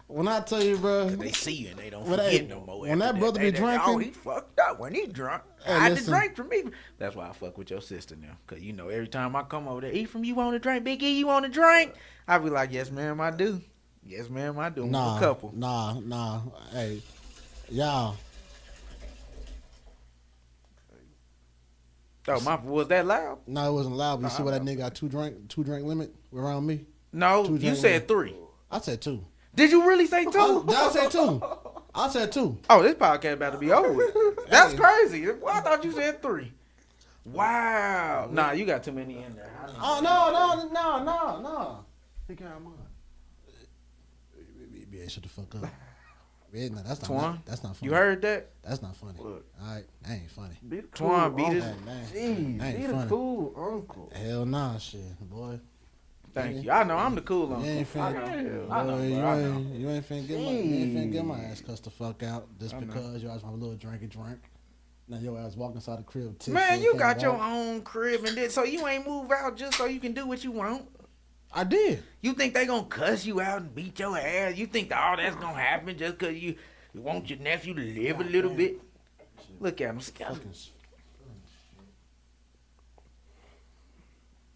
when I tell you, bro. They see you and they don't When forget they- no more. when after that brother They- be they- Oh, drinking- he fucked up when he drunk. Hey, I had to listen. drink from me. That's why I fuck with your sister now. Because, you know, every time I come over there, Ephraim, you want to drink? Big E, you want to drink? I be like, yes, ma'am, I do. Yes, ma'am, I do. I'm a couple. Nah. Hey, y'all. Oh, was that loud? No, it wasn't loud. But you Nah, see what I that nigga got two drink limit around me? No, Two you drink said limit. 3. I said 2. Did you really say 2? I said 2. I said 2. Oh, this podcast about to be over with. That's crazy. Well, I thought you said 3. Wow. Nah, you got too many in there. I know. Oh no. He got mine. Yeah, shut the fuck up. Yeah, no, that's not. Twan, That's not funny. You heard that? That's not funny. Look. All right, that ain't funny. Be the Twan, beat uncle. his- Jeez, Ain't be the funny. cool uncle. Hell nah, shit, boy. Thank you. I know I'm the cool You uncle. ain't finna. I know, Boy, bro, I know. you ain't finna get my ass cussed the fuck out just I know. because your ass want a little drinky drink. Now your ass walk inside the crib. Tipsy, Man, you can't got your walk. own crib and this, so you ain't move out just so you can do what you want. I did. You think they gonna cuss you out and beat your ass? You think that all that's gonna happen just cause you want your nephew to live a little bit? Look at him. See how- Fucking, That's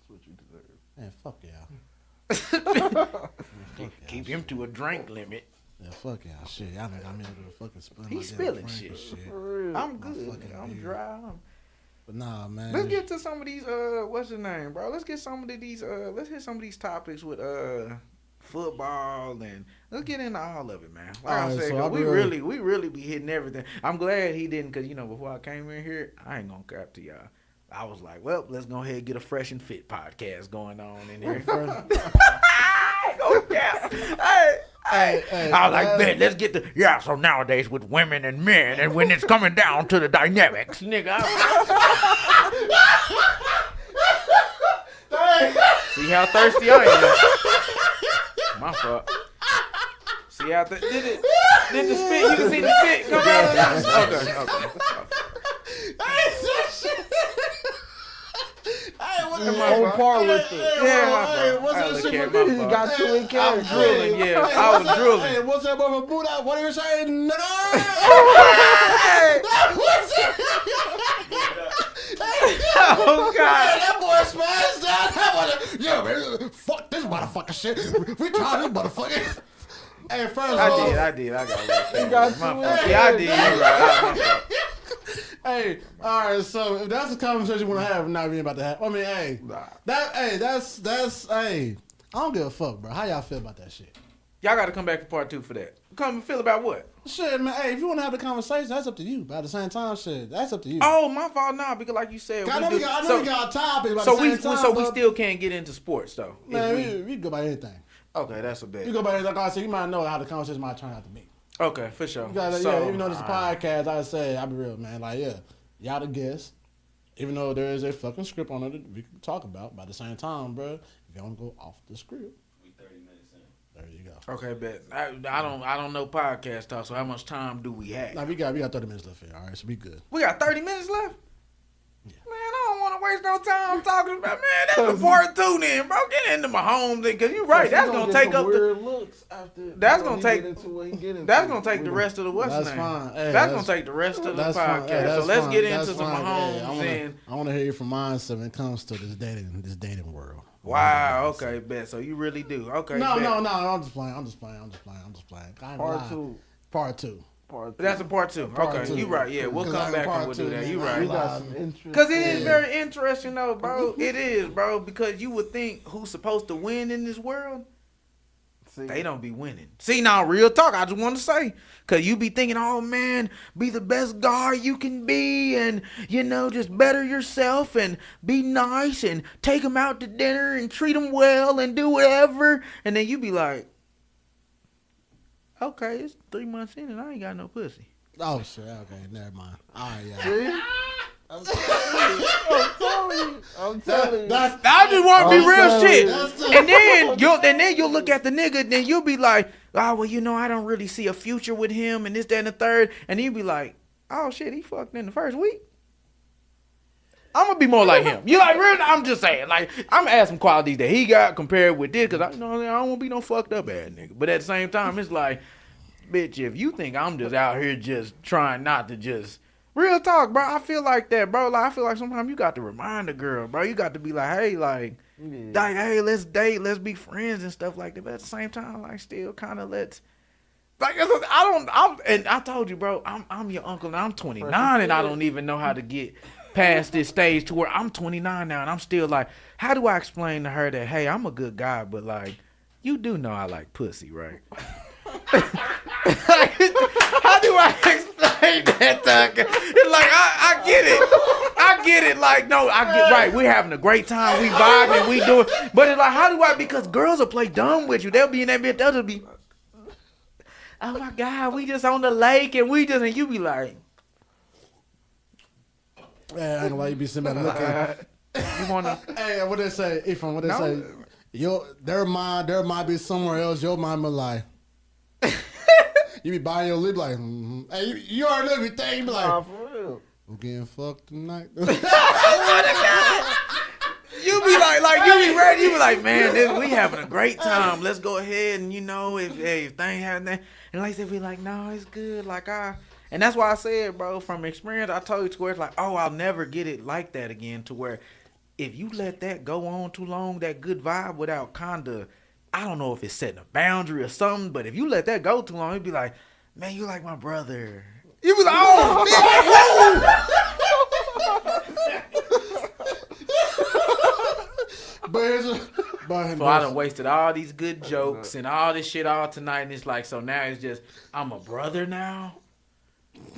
what you deserve. man, fuck y'all. Keep him to a drink limit. Yeah, fuck y'all. Shit, y'all think I'm in to fucking spill my He's damn spilling drink shit. and shit. For real. I'm good. fucking I'm dude. dry. But nah, man. Let's get to some of these. What's his name, bro? Let's get some of these. Let's hit some of these topics with football and let's get into all of it, man. Like I Alright, said, so 'cause I'll we be really be hitting everything. I'm glad he didn't, cause you know before I came in here, I ain't gonna cap to y'all. I was like, well, let's go ahead and get a fresh and fit podcast going on in here. I ain't gonna cap. Hey, I was like, man, let's get the so nowadays with women and men, and when it's coming down to the dynamics, nigga. See how thirsty I am. My fault. See how did the spit? You can see the spit come out of it. Okay. Hey, what On par with it. Yeah, my fault. what's I that look shit at for my me? He fault. got two in I'm character. drooling, yeah. I was drooling. Hey, what's that boy from Boot Out? What are you saying? No. Oh God. That boy smashed out. That boy, yeah, man, fuck this motherfucker shit. We tried this motherfucker. Hey, first of all, I did. I got one. got My two fault. in Yeah, I did. You're right. My fault. hey, all right. So if that's the conversation you want to have, not being about to have. I mean, hey, Nah. that's hey. I don't give a fuck, bro. How y'all feel about that shit? Y'all got to come back for part 2 for that. Come and feel about what? Shit, man. Hey, if you want to have the conversation, that's up to you. But at the same time, shit, that's up to you. Oh, my fault. Nah, because like you said, I know we got topics. But so at the same time, we still can't get into sports though. Man, we can go by anything. Okay, that's a You bet. go by like I said, you might know how the conversation might turn out to be. Okay, for sure. You gotta, So, yeah, even though this is a podcast, I say, I'll be real, man. Like, yeah, y'all the guests. Even though there is a fucking script on it that we can talk about, but at the same time, bro, if you want to go off the script, We 30 minutes in. there you go. Okay, bet. I don't know podcast talk. So how much time do we have? Now we got 30 minutes left here. All right, so we good. We got 30 minutes left. Yeah. Man, I don't want to waste no time talking about. Man, that's the part 2 then, bro. Get into my home thing, cause you're right. That's gonna take up the. weird looks after. That's you know, gonna he take. get into what he get into. That's gonna take the rest of the what's That's name. fine. Hey, that's gonna take the rest of the That's fine. podcast. Hey, So that's let's fine. get That's into some fine. homes Hey, and. I want to hear your mindset when it comes to this dating world. Wow. Okay, bet. So you really do. Okay. No, bet. no. I'm just playing. I ain't gonna Part lie. 2. Part 2. Part 2. That's a part 2. Part Okay, two. you right. Yeah, we'll 'Cause come back part and we'll do two, that. man, You I right. We ain't got lying. some interest. Because it is Yeah. very interesting, though, bro. It is, bro. Because you would think who's supposed to win in this world, See, they don't be winning. See, now, real talk, I just want to say. Because you be thinking, oh, man, be the best guy you can be and, you know, just better yourself and be nice and take them out to dinner and treat them well and do whatever. And then you be like, okay, it's 3 months in and I ain't got no pussy. Oh shit. Okay, never mind. All right, yeah. See? I'm telling you. I just want to be I'm real sorry. shit. That's And then you'll look at the nigga, then you'll be like, oh, well, you know, I don't really see a future with him and this, that, and the third. And you'll be like, oh shit, he fucked in the first week. I'm gonna be more like him. You like real? I'm just saying, like I'm gonna add some qualities that he got compared with this, cause I don't want to be no fucked up ass nigga. But at the same time, it's like, bitch, if you think I'm just out here just trying not to just real talk, bro, I feel like that, bro. Like I feel like sometimes you got to remind the girl, bro. You got to be like, hey, like, hey, let's date, let's be friends and stuff like that. But at the same time, like, still kind of let's. Like I told you, bro, I'm your uncle and I'm 29 and I don't even know how to get past this stage to where I'm 29 now and I'm still like, how do I explain to her that, hey, I'm a good guy, but like, you do know I like pussy, right? How do I explain that to her? It's like, I get it. I get it. Like, no, I get right. We're having a great time. We vibing. We doing. But it's like, how do I? Because girls will play dumb with you. They'll be in that bit. They'll just be, oh my God, we just on the lake and and you be like, Yeah, I ain't gonna lie, you be sitting back looking. you wanna? Hey, what they say? Ifan, what they No. say? Their mind be somewhere else. Your mind be like. You be buying your lip like, hey, you already know everything. You be like, Nah, for real. I'm getting fucked tonight. You be like you be ready. You be like, man, we having a great time. Let's go ahead and if things happen, and like they be like, no, it's good. And that's why I said, bro, from experience, I told you to where it's like, oh, I'll never get it like that again. To where if you let that go on too long, that good vibe without kinda, I don't know if it's setting a boundary or something, but if you let that go too long, it'd be like, man, you like my brother. You be like, oh, but so I done wasted all these good jokes and all this shit all tonight, and it's like, so now it's just, I'm a brother now.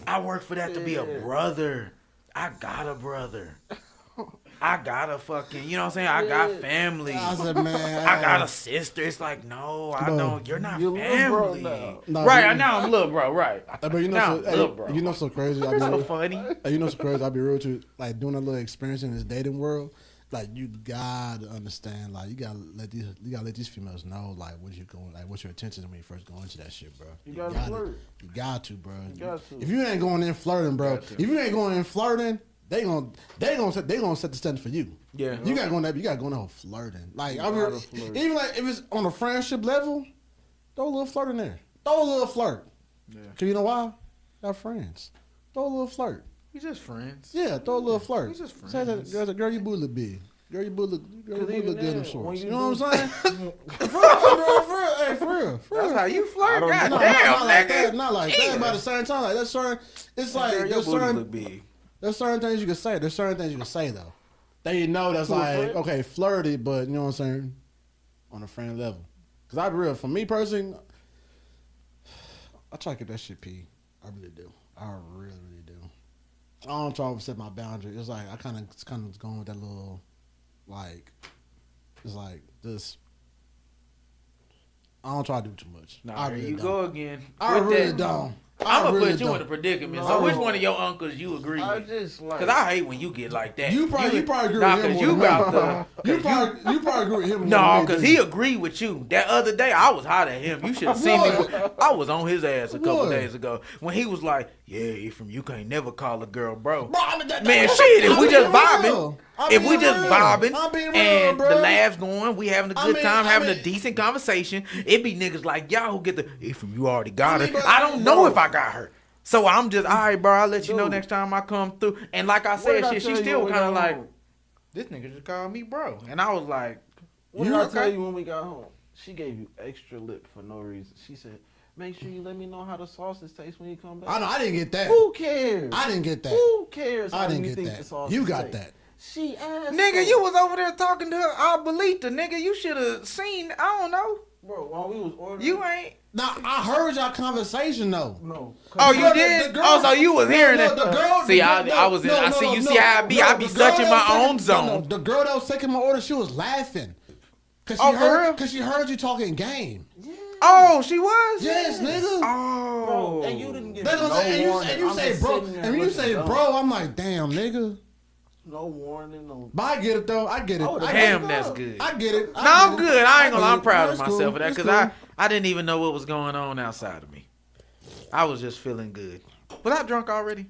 I work for that to be a brother. I got a brother. I got a fucking, you know what I'm saying? I got family. I said, man, I got a sister. It's like, no, I Bro, don't. You're not you little bro family. now. No, Right, you- now I'm little bro, right. But you know, Now, so, hey, little bro. you know, so crazy. I You're so be, funny. hey, you know, so crazy. I be real to you, like doing a little experience in this dating world. Like you gotta understand. Like you gotta let these females know like what you going, like what's your intentions when you first go into that shit, bro. You gotta flirt. You got to, bro. You got to. If you ain't going in flirting, bro. If you ain't going in flirting, they gonna set the standard for you. Yeah. You gotta go in there. You gotta go in there flirting. Like I mean, gotta flirt. even like if it's on a friendship level, throw a little flirt in there. Throw a little flirt. Yeah. Cause you know why? Got friends. Throw a little flirt. We just friends. Yeah, throw a little flirt. We just Say friends. that, girl, you boo look big. Girl, you boo look even good in them then, shorts. when You you know what do- I'm saying? For real, bro. For real. Hey, for real. For That's real. how you flirt? I God don't know. damn, not like nigga. that. Not like that. Jesus. But at the same time, like that's certain. It's like Girl, your there's booty certain. look big. There's certain things you can say. There's certain things you can say though. That you know that's To a like friend? okay, flirty, but you know what I'm saying. on a friend level. Cause I be real, for me personally, I try to get that shit P. I really do. I really, really do. I don't try to set my boundary. It's like I kind of going with that little, like, it's like this. I don't try to do too much. Nah, I here really you don't. go again. I With really that, don't. I'm gonna really put you don't. in a predicament. No. So which one of your uncles you agree I with? just like. Cause I hate when you get like that. You probably agree nah, with him cause more you than me. about the. You probably agree with him. more No, than me, because do he you? agreed with you. That other day, I was hot at him. You should have seen me. I was on his ass a couple What? days ago when he was like, "Yeah, Ephraim, you can't never call a girl bro." Bro, I mean, Man, shit, if we just vibing, if we just I'm vibing being real, and bro. the laughs going, we having a good time, having a mean- decent conversation, it be niggas like y'all who get the Ephraim, you already got I mean, her. but- I don't know bro. if I got her. So I'm just, all right, bro, I'll let you know Dude. next time I come through. And like I What said, did I shit, tell she you still when we kind of got like, home? this nigga just called me bro. And I was like, What did You I tell okay? you when we got home? She gave you extra lip for no reason. She said, "Make sure you let me know how the sausage tastes when you come back." I know. I didn't get that. Who cares? I didn't get that. Who cares? I how didn't you get think that. the sausage You got tastes? that. She asked. nigga, him. you was over there talking to her, Albalita, nigga. You should have seen, I don't know. Bro, while we was ordering. You ain't. Now I heard y'all conversation though. No. Oh, The you girl- did? the girl- Oh, so you was hearing no, it. the girl- See, the I girl- was in, no, I no, see, no, you no, see how I be? no, I be the girl searching that my was own taking- zone. no, the girl that was taking my order, she was laughing. Cause she Oh, for real? heard, cause she heard you talking game. Yeah. Oh, she was? Yes, nigga. Oh. Bro, and you didn't get That's what no I'm saying. warning. And you I'm say, just bro, sitting there and when you looking say, dumb. bro, I'm like, damn, nigga. No warning, no. But I get it though. I get it. I would've I Damn, get it. that's good. I get it. No, I'm good. I ain't gonna. I'm get it. proud That's of myself cool. for that That's because cool. I didn't even know what was going on outside of me. I was just feeling good. Was I drunk already?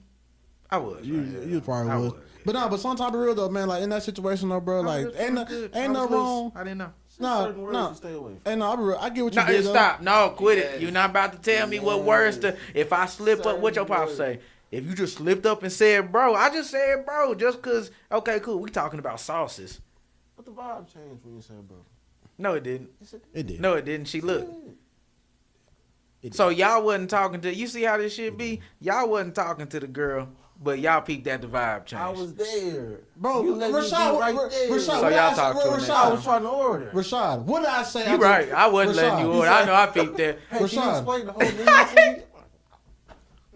I was. You probably I was. was, yeah. But no, but sometimes be real though, man. Like in that situation though, bro. I was Like just ain't feeling no, good. I ain't no was loose. wrong. I didn't know. No, Certain words no. to stay away from. Ain't no. I be real. I get what you No, did. though. stop. No, quit it. Yes. You're not about to tell me what words to. If I slip up, what your pop say? If you just slipped up and said, bro, I just said, bro, just cause. Okay, cool. We talking about sauces. But the vibe changed when you said, bro. No, it didn't. He said, It did. No, it didn't. She looked. It did. So y'all wasn't talking to. You see how this shit be? Y'all wasn't talking to the girl, but y'all peeped at the vibe change. I was there. Bro, You let me be Rashad, right Ra- there. Rashad, So what did y'all I talk say- to him next I time. was trying to order. Rashad, what did I say? You right. I wasn't letting you Rashad, order. I know I peeped that. Hey, can you Rashad. explain the whole menu to me?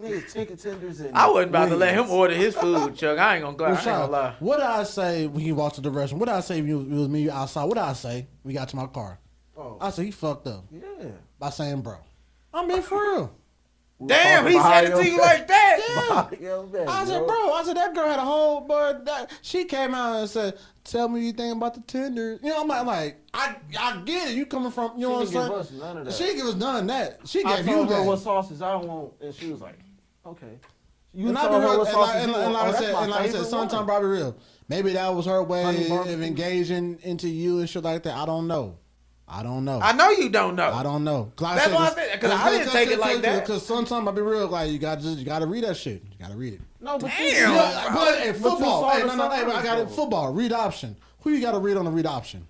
Nigga, chicken tenders and I wasn't about to let him wings. order his food, Chuck. I ain't gonna Rashad, lie. what did I say when he walked to the restaurant? What did I say when it was me outside? What did I say? We got to my car. Oh, I said he fucked up yeah. by saying bro. I mean for real. Damn, he said it to you like that. Yeah. I said, bro. I said that girl had a whole, but that she came out and said, "Tell me you think about the tenders." You know, I'm like, I get it. You coming from, you know what I'm She didn't saying? give us none of that. She didn't give us none of that. She I gave you told her that. what sauces I want, and she was like, "Okay." You And I told be her real, what and sauces like, you want. like Oh, I that's said, my and like I said, favorite sometimes one. probably real. Maybe that was her Honey way barbecue. of engaging into you and shit like that. I don't know. I know you don't know. I don't know. That's why I said- 'cause I didn't take it like that. Because sometimes I be real, like you gotta read that shit. You gotta read it. No, but Damn. you, Yeah, but hey, you football. saw Hey, the no, hey, but I got it. signs, Football. Read option. Who you gotta read on the read option?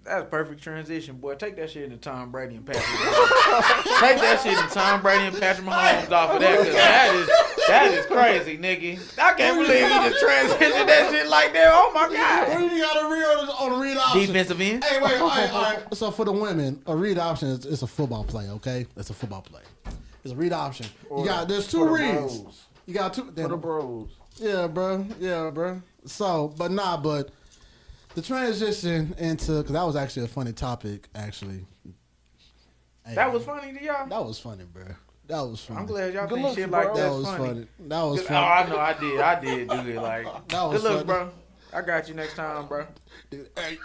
That's a perfect transition, boy. Take that shit into Tom Brady and Patrick Mahomes. Take that shit into Tom Brady and Patrick Mahomes off of that, because that is crazy, nigga. I can't believe you just transitioned that shit like that. Oh my god. Who you gotta read on the read option? Defensive end. Hey, wait, all right. So for the women, a read option is it's a football play, okay? It's a football play. It's a read option. You got there's two for the reads. bros. You got two. For the bros. Yeah, bro. So, but the transition into, because that was actually a funny topic, actually. Hey, That was funny to y'all. That was funny, bro. That was funny. I'm glad y'all Good think looks, shit like bro. That that's was funny. funny. That was Oh, funny. I know I did do it. Like, That was good looks, funny. bro. I got you next time, bro. Dude, hey.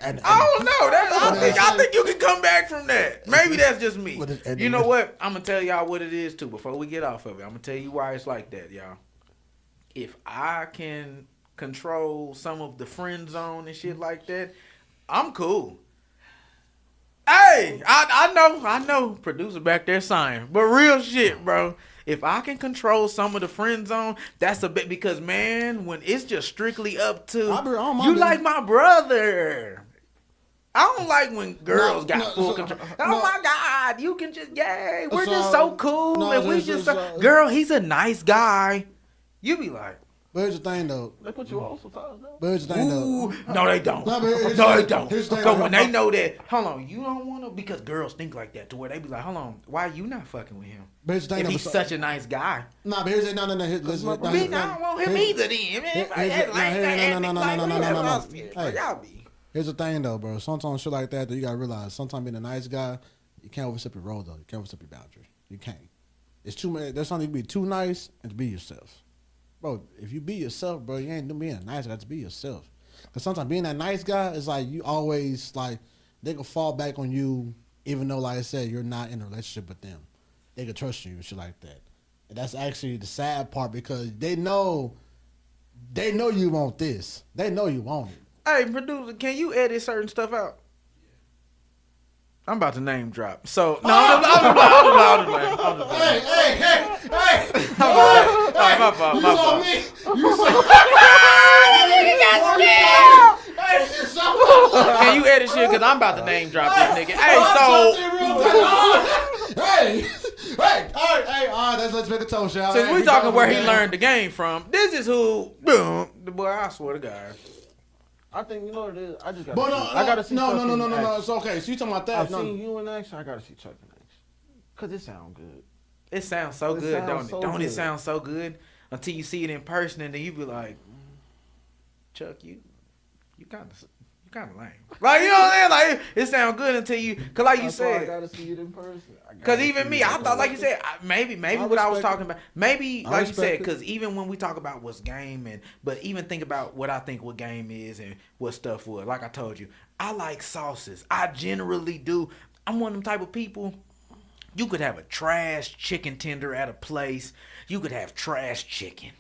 and, I don't know. I think you can come back from that. Maybe that's just me. With it- and- You know what? I'm gonna tell y'all what it is too. Before we get off of it, I'm gonna tell you why it's like that, y'all. If I can control some of the friend zone and shit like that, I'm cool. Hey, I know. Producer back there sighing, but real shit, bro. If I can control some of the friend zone, that's a bit, because man, when it's just strictly up to I don't mind you it. like my brother. I don't like when girls got full control. Oh my God, you can just, yay, we're just so cool. no, and we this just, is, girl, he's a nice guy. You be like, But here's the thing, though. They put you on sometimes, though. But here's the thing, Ooh, though. no, they don't. No, but here's No, the- they don't. here's the thing, Because though. when they know that, hold on, you don't want to, because girls think like that to where they be like, hold on, why you not fucking with him? But here's the thing, If though. he's such a nice guy. Nah, but here's the no. Here's, listen, my no, brother. here's- I don't want him here's- either then. no. Here's the thing, though, bro. Sometimes shit like that, though, you gotta realize. Sometimes being a nice guy, you can't overstep your role, though. You can't overstep your boundaries. You can't. It's too many. There's something to be too nice and to be yourself, bro. If you be yourself, bro, you ain't being a nice guy. To be yourself. Cause sometimes being that nice guy is like you always like they can fall back on you, even though, like I said, you're not in a relationship with them. They can trust you and shit like that. And that's actually the sad part because they know you want this. They know you want it. Hey, producer, can you edit certain stuff out? I'm about to name drop. So, no, I'm just playing. Hey! All right, my fault. You saw me. You saw Can you edit shit? Because I'm about to name drop this nigga. Hey, so, Hey, let's make a toast, y'all. since Hey, we we talking go where for he the learned the game from, this is who, boom, the boy, I swear to God. I think you know what it is. I just got. But I gotta see. no. Chuck in action. It's okay. So you talking about that? I've No. seen you in action. I gotta see Chuck in action. Cause it sound good. It sounds so It good, sounds don't it? so Don't it good. sound so good until you see it in person, and then you be like, Chuck, you kind of lame. Like, you know what I'm saying? Like, it sounds good until you, cause like you That's why I said, gotta see it in person. cause even me, I thought, like you said, maybe what I was respect talking about, maybe I like you said, respect it. cause even when we talk about what's game, but even think about what I think what game is and what stuff was. Like I told you, I like sauces. I generally do. I'm one of them type of people. You could have a trash chicken tender at a place. You could have trash chicken.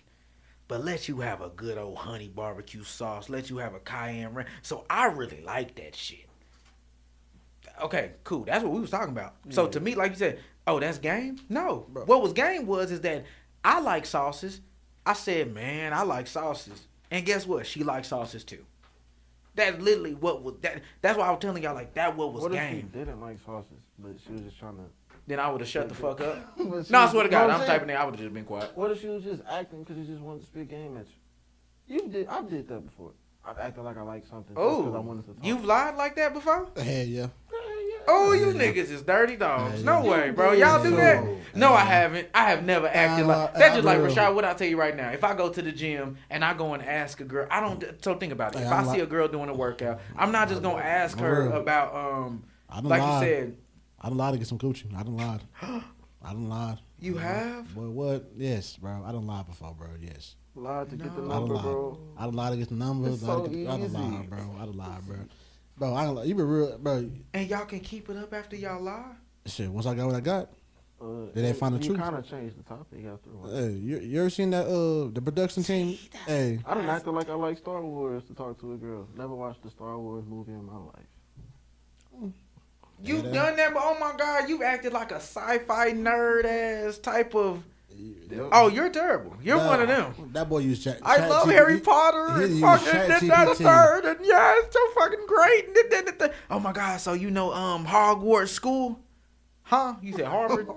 But let you have a good old honey barbecue sauce. Let you have a cayenne ranch. So I really like that shit. Okay, cool. That's what we was talking about. So to me, like you said, oh, that's game? No. Bro. What was game is that I like sauces. I said, man, I like sauces. And guess what? She likes sauces too. That's literally what was that. That's why I was telling y'all, like, that what was What if game. she didn't like sauces, but she was just trying to? Then I would have shut the fuck up. But she No, I was- swear to you know God, what I'm saying? typing it. I would have just been quiet. What if she was just acting because she just wanted to spit game at you? I did that before. I've acted like I liked something just because I Oh, wanted to talk. you've lied like that before? Hell yeah. Oh, you niggas is dirty dogs. Yeah, No yeah. way, bro. Y'all do that? Yeah. No, I haven't. I have never acted like I that's just like will. Rashad. What I tell you right now, if I go to the gym and I go and ask a girl, I don't. So think about it. Hey, If I'm I see like- a girl doing a workout, I'm not just gonna ask For her real. about I done like lied. you said. I done lied to get some coochie. I done lied. I done lied. You have? But what? Yes, bro. I done lied before, bro. Yes. Lied to get the I done number, lied. bro. I done lied to get the numbers. It's I so done easy. lied, bro. I done lied, bro. Bro, I done lied. You been real, bro. And y'all can keep it up after y'all lie? Shit, once I got what I got. Did they find the you truth? kind of changed the topic after a while. Hey, you ever seen that the production team? Hey, I done acted like I like Star Wars to talk to a girl. Never watched the Star Wars movie in my life. You've Yeah, done that, but oh my God, you've acted like a sci-fi nerd ass type of. Yep. Oh, you're terrible. You're one of them. That boy used chat. I love Harry Potter he and used fucking Chat this, that, and GPT. third, and yeah, it's so fucking great. And that. Oh my God! So you know, Hogwarts School, huh? You said Harvard?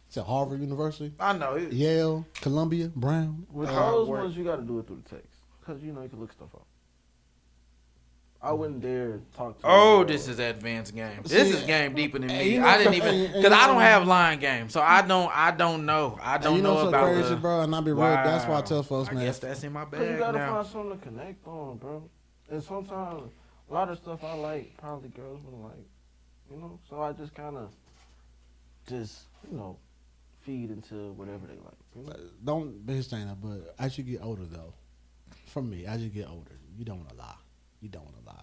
It's at Harvard University, I know. Yale, Columbia, Brown. With Hard those work. ones, you got to do it through the text. Because, you know, you can look stuff up. I wouldn't dare talk to Oh, a girl. this is advanced game. See, This is game deeper than hey, me. you know I didn't something- even hey, because I you don't know- have line game, so I don't know. I And don't you know know so about crazy, the, bro. And I be real. That's why I tell folks, I man. guess that's in my Because you bag got to now. find something to connect on, bro. And sometimes, a lot of stuff I like, probably girls wouldn't like. You know? So I just kind of feed into whatever they like. You know? Don't be saying that, but as you get older, though, from me, as you get older, you don't want to lie. You don't want to lie.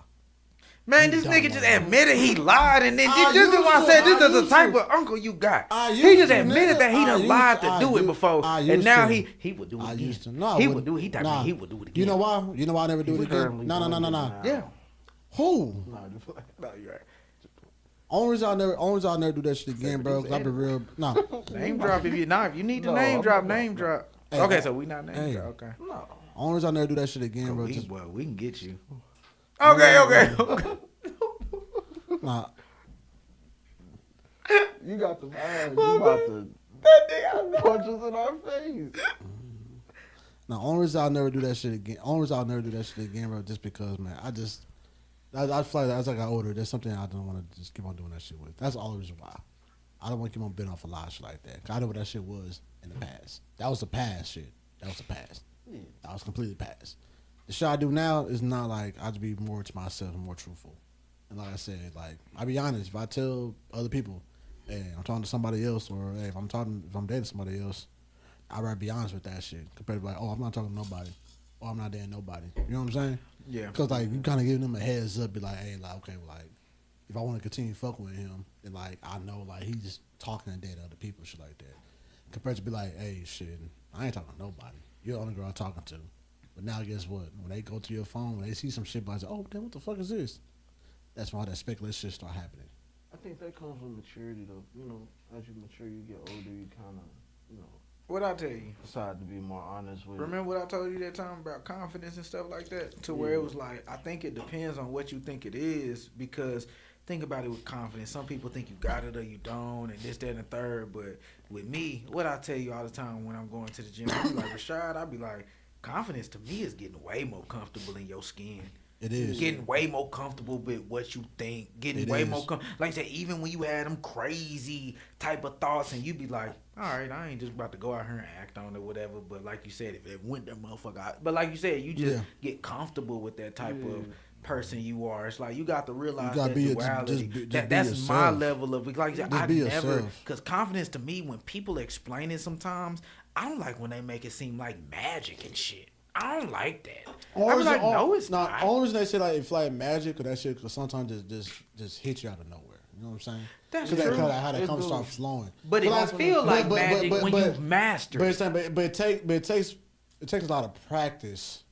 Man, You this don't nigga know. just admitted he lied, and then I this is why I used said to, this I is the used type to. of uncle you got. I He used just to, admitted nigga. that he I done used lied to, to I do it used- before, I and used now to. he would do it I again. used to. No, I He wouldn't. would do. He type Nah. he would do it again. You know why? You know why I never do it He's again? currently No. doing it Yeah. now. Who? Nah, just like, No, you're right. Only reason I never do that shit again, bro. Cause I be real. No. Name drop if you not. If you need to No, name I'm drop, not. name drop. Hey, Okay, so we not name hey. drop. Okay. no. Only reason I never do that shit again, bro. Just Well, we can get you. Okay. nah. You got the vibe. You about to punch us in our face. Now, only reason I'll never do that shit again. Only reason I'll never do that shit again, bro, just because, man, I feel like as I got older, there's something I don't want to just keep on doing that shit with. That's the only reason why. I don't want to keep on bidding off a lot of shit like that. 'Cause I know what that shit was in the past. That was the past shit. That was the past. Yeah. That was completely past. The shit I do now is not like I just be more to myself and more truthful. And like I said, like I be honest. If I tell other people, hey, I'm talking to somebody else, or hey, if I'm dating somebody else, I'd rather be honest with that shit compared to like, oh, I'm not talking to nobody, or I'm not dating nobody. You know what I'm saying? Yeah. Because like you kind of giving them a heads up, be like, hey, like okay, well, like if I want to continue fucking with him, then like I know like he's just talking and dating other people, shit like that. Compared to be like, hey, shit, I ain't talking to nobody. You're the only girl I'm talking to. But now guess what? When they go to your phone, when they see some shit, like, oh, damn, what the fuck is this? That's why all that speculation shit start happening. I think that comes with maturity, though. You know, as you mature, you get older, you kind of, you know, What I tell you? decide to be more honest with. Remember what I told you that time about confidence and stuff like that? To where it was like, I think it depends on what you think it is, because think about it with confidence. Some people think you got it or you don't, and this, that, and the third. But with me, what I tell you all the time when I'm going to the gym, I be like, Rashad, I be like, confidence to me is getting way more comfortable in your skin. It is. Getting way more comfortable with what you think. Getting It way is. more like I said, even when you had them crazy type of thoughts and you be like, all right, I ain't just about to go out here and act on it, whatever. But like you said, if it went that motherfucker out. But like you said, you just get comfortable with that type of person you are. It's like you got to realize that duality. That's my level of, like you said, I never, because confidence to me, when people explain it sometimes, I don't like when they make it seem like magic and shit. I don't like that. I be like, no, it's not. The only reason they say like it's like magic, because that shit, because sometimes just hit you out of nowhere. You know what I'm saying? That's true. Because how that comes start flowing. But it don't feel like magic when you've mastered. But it takes a lot of practice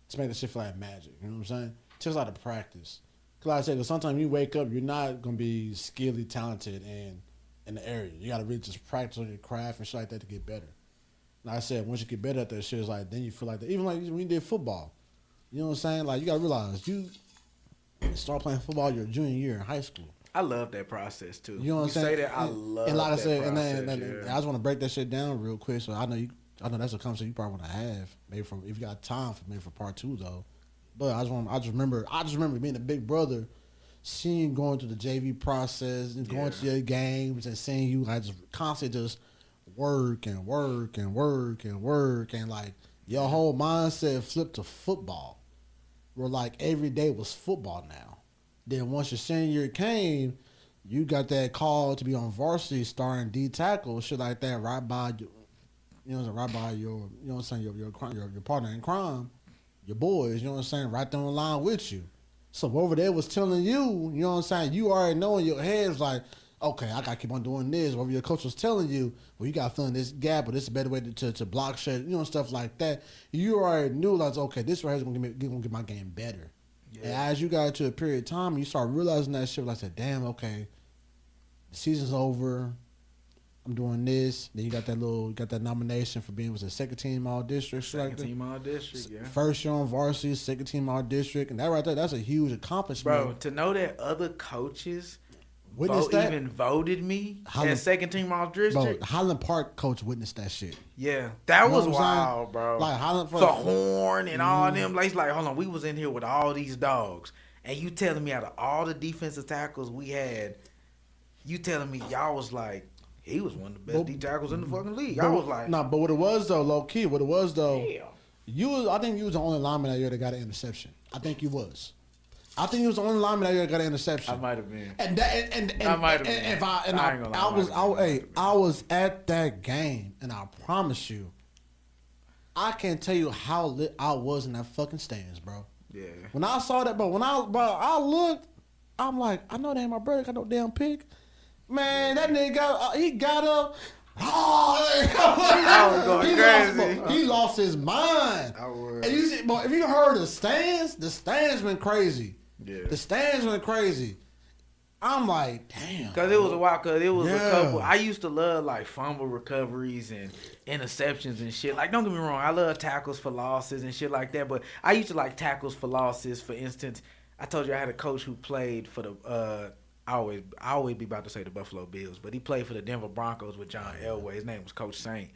to make the shit feel like magic. You know what I'm saying? It takes a lot of practice. Because like I said, sometimes you wake up, you're not gonna be skillfully talented in the area. You gotta really just practice on your craft and shit like that to get better. Like I said, once you get better at that shit, it's like then you feel like that. Even like when you did football, you know what I'm saying? Like you gotta realize you start playing football your junior year in high school. I love that process too. You know what I'm saying? Say that, I love. And like that I said, process, and I just want to break that shit down real quick. So I know that's a conversation you probably want to have. Maybe if you got time for part 2 though. But I just remember being a big brother, seeing going through the JV process and going to your games and seeing you like just constantly just work and like your whole mindset flipped to football. Where like every day was football now. Then once your senior year came, you got that call to be on varsity starting D tackle, shit like that, right by your, right by your, you know what I'm saying, your partner in crime, your boys, you know what I'm saying, right there on the line with you. So over there was telling you, you know what I'm saying, you already know in your head was like, okay, I gotta keep on doing this. Whatever your coach was telling you, well, you gotta fill in this gap, or this is a better way to block shit, you know, stuff like that. You already knew, like, okay, this right here is gonna get my game better. Yeah. And as you got into a period of time, you start realizing that shit. Like, I said, damn, okay, the season's over. I'm doing this. Then you got that nomination for being second team all district. Second team all district, yeah. First year on varsity, second team all district, and that right there, that's a huge accomplishment. Bro, to know that other coaches witnessed that, even voted me as second team all district. Bro, Highland Park coach witnessed that shit. Yeah, that you know was wild, bro. Like Highland for Horn and all them. Like, hold on, we was in here with all these dogs, and you telling me out of all the defensive tackles we had, you telling me y'all was like, he was one of the best D tackles in the fucking league. I was like, but what it was though, low key, I think you was the only lineman that year that got an interception. I think you was. I think he was the only lineman that year got an interception. I might have been. I might have been. I was at that game, and I promise you, I can't tell you how lit I was in that fucking stands, bro. Yeah. When I saw that, bro, I looked, I'm like, I know that ain't my brother got no damn pick. Man, that nigga he got up. I was going crazy. He lost his mind. I was. And you see, bro, if you heard the stands went crazy. Yeah. The stands went crazy. I'm like, damn. Cause it was a while. Cause it was a couple. I used to love like fumble recoveries and interceptions and shit. Like, don't get me wrong, I love tackles for losses and shit like that. But I used to like tackles for losses. For instance, I told you I had a coach who played for the. I always be about to say the Buffalo Bills, but he played for the Denver Broncos with John Elway. His name was Coach Saint,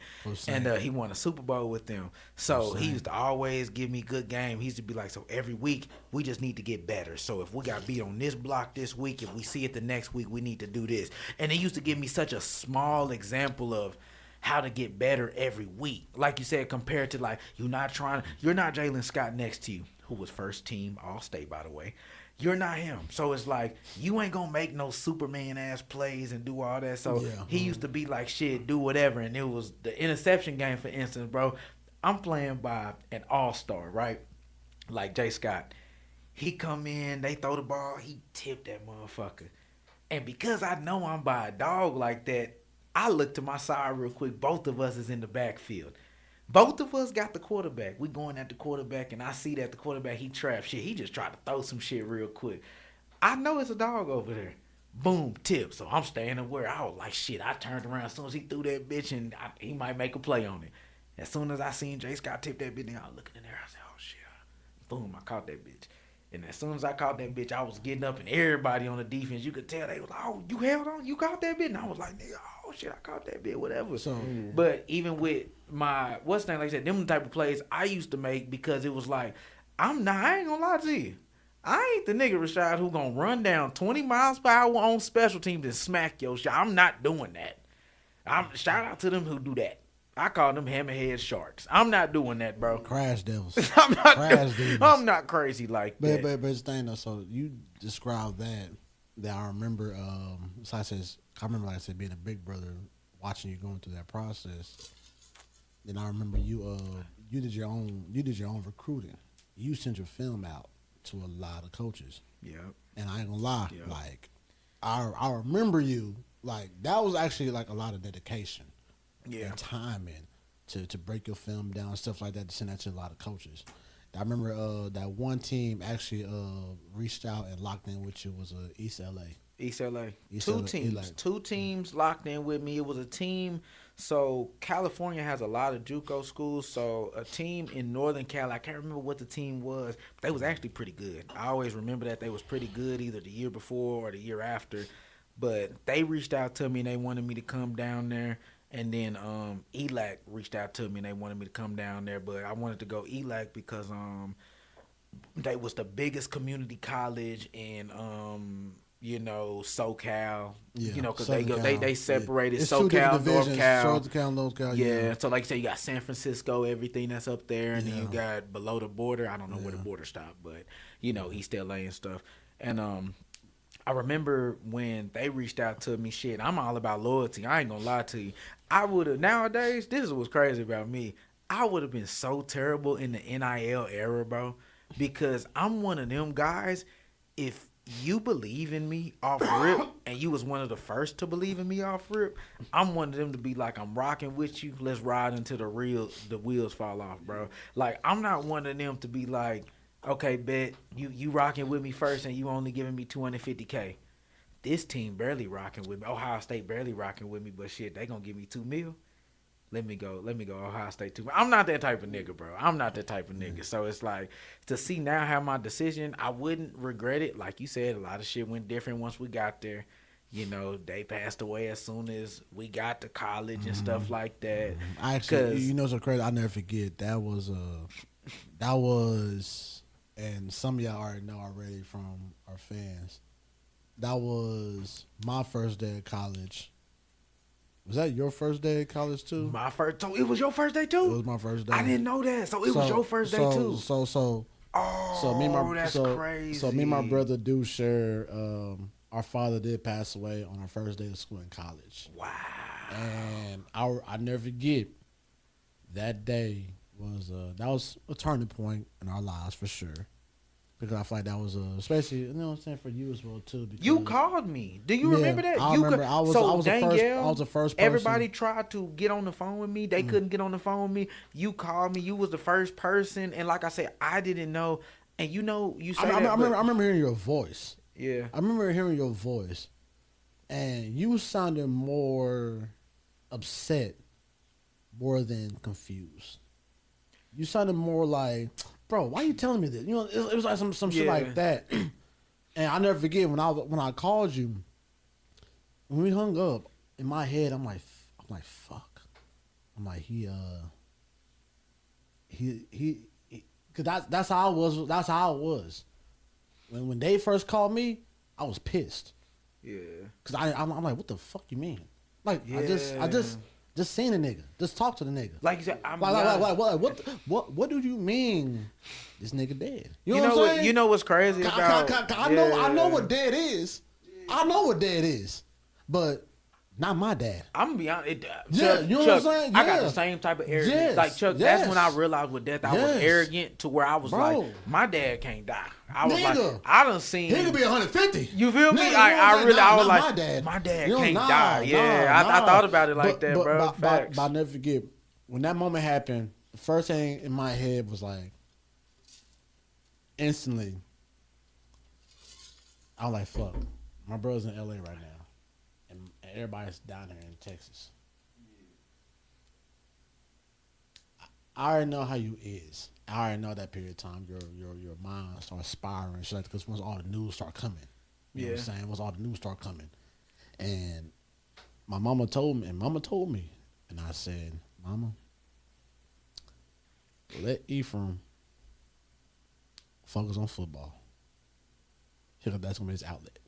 and he won a Super Bowl with them. So he used to always give me good game. He used to be like, so every week we just need to get better. So if we got beat on this block this week, if we see it the next week, we need to do this. And he used to give me such a small example of how to get better every week. Like you said, compared to like you're not Jalen Scott next to you, who was first team All-State, by the way. You're not him. So it's like, you ain't going to make no Superman-ass plays and do all that. So he used to be like, shit, do whatever. And it was the interception game, for instance, bro. I'm playing by an all-star, right? Like Jay Scott. He come in, they throw the ball, he tipped that motherfucker. And because I know I'm by a dog like that, I look to my side real quick. Both of us is in the backfield. Both of us got the quarterback. We going at the quarterback, and I see that the quarterback, he trapped shit. He just tried to throw some shit real quick. I know it's a dog over there. Boom, tip. So I'm standing where I was like, shit, I turned around as soon as he threw that bitch, and he might make a play on it. As soon as I seen Jay Scott tip that bitch, I was looking in there. I said, oh, shit. Boom, I caught that bitch. And as soon as I caught that bitch, I was getting up, and everybody on the defense, you could tell they was like, oh, you held on? You caught that bitch? And I was like, nigga, oh, shit, I caught that bitch, whatever. So, but even with my, what's the name, like I said, them type of plays I used to make because it was like, I ain't gonna lie to you. I ain't the nigga, Rashad, who gonna run down 20 miles per hour on special teams and smack your shit. I'm not doing that. Shout out to them who do that. I call them hammerhead sharks. I'm not doing that, bro. Crash devils. I'm not crazy like that. But it's the thing though. So you described that I remember. So I remember, like I said, being a big brother, watching you going through that process. Then I remember you did your own recruiting. You sent your film out to a lot of coaches. Yeah. And I ain't gonna lie, like I remember you, like that was actually like a lot of dedication. Yeah. And timing to break your film down and stuff like that, to send that to a lot of coaches. I remember that one team actually reached out and locked in with you was East LA. East LA. East Two LA. teams. Two teams locked in with me. It was a team. So California has a lot of JUCO schools. So a team in Northern Cal, I can't remember what the team was, but they was actually pretty good. I always remember that they was pretty good either the year before or the year after. But they reached out to me and they wanted me to come down there. And then ELAC reached out to me and they wanted me to come down there, but I wanted to go ELAC because they was the biggest community college in SoCal. Yeah, because Southern they separated It's two different SoCal, North divisions, Cal. Southern Cal, North Cal. Yeah, so like I say, you got San Francisco, everything that's up there, and then you Yeah. got below the border. I don't know where the border stopped, but East LA and stuff. And I remember when they reached out to me, shit, I'm all about loyalty. I ain't gonna lie to you. I would have, nowadays, this is what's crazy about me. I would have been so terrible in the NIL era, bro, because I'm one of them guys, if you believe in me off rip, and you was one of the first to believe in me off rip, I'm one of them to be like, I'm rocking with you, let's ride until the wheels fall off, bro. Like, I'm not one of them to be like, okay, bet you rocking with me first and you only giving me $250K. This team barely rocking with me. Ohio State barely rocking with me, but shit, they gonna give me $2 million. Let me go Ohio State $2 million. I'm not that type of nigga, bro. I'm not that type of nigga. So it's like, to see now how my decision, I wouldn't regret it. Like you said, a lot of shit went different once we got there. They passed away as soon as we got to college and stuff like that. I actually, so crazy. I'll never forget. That was, and some of y'all already know already from our fans. That was my first day of college. Was that your first day of college too? My first. So it was your first day too? It was my first day. I didn't know that. So it was your first day too. That's crazy. So me and my brother do share. Our father did pass away on our first day of school in college. Wow. And I never forget. That day was a turning point in our lives for sure. Because I feel like that was especially, what I'm saying, for you as well too. You called me. Do you remember that? I remember. I was the first person. Everybody tried to get on the phone with me. They couldn't get on the phone with me. You called me. You was the first person. And like I said, I didn't know. And you say I remember hearing your voice. Yeah. I remember hearing your voice. And you sounded more upset more than confused. You sounded more like, bro, why are you telling me this? It was like some shit like that. And I never forget when I called you. When we hung up, in my head, I'm like, fuck. I'm like, because that's how I was. That's how I was. When they first called me, I was pissed. Yeah. Cause I'm like, what the fuck you mean? Like Yeah. I just seen a nigga. Just talk to the nigga. Like you said, what do you mean? This nigga dead. You know know what I'm what? saying? You know what's crazy about? I know what dead is. I know what dead is, but not my dad. I'm gonna be honest. Yeah, Chuck, you know Chuck, what I'm saying? I got Yeah. the same type of arrogance. Yes, Like Chuck, yes. that's when I realized with death I was Yes. arrogant to where I was Bro. like, my dad can't die. I was Nigga. like, I done seen. He could be 150. You feel me? Nigga, you know I what really, I'm I was saying? like, my dad You know, can't die. Yeah, I thought about it like that, bro. Facts. But I'll never forget when that moment happened. The first thing in my head was like, instantly, I was like, "Fuck, my brother's in LA right now, and everybody's down here in Texas." I already know how you is. I already know that period of time. Your mind starts spiraling, shit like because once all the news start coming, you know what I'm saying? Once all the news start coming, and my mama told me, and I said, "Mama, let Ephraim focus on football. That's gonna be his outlet."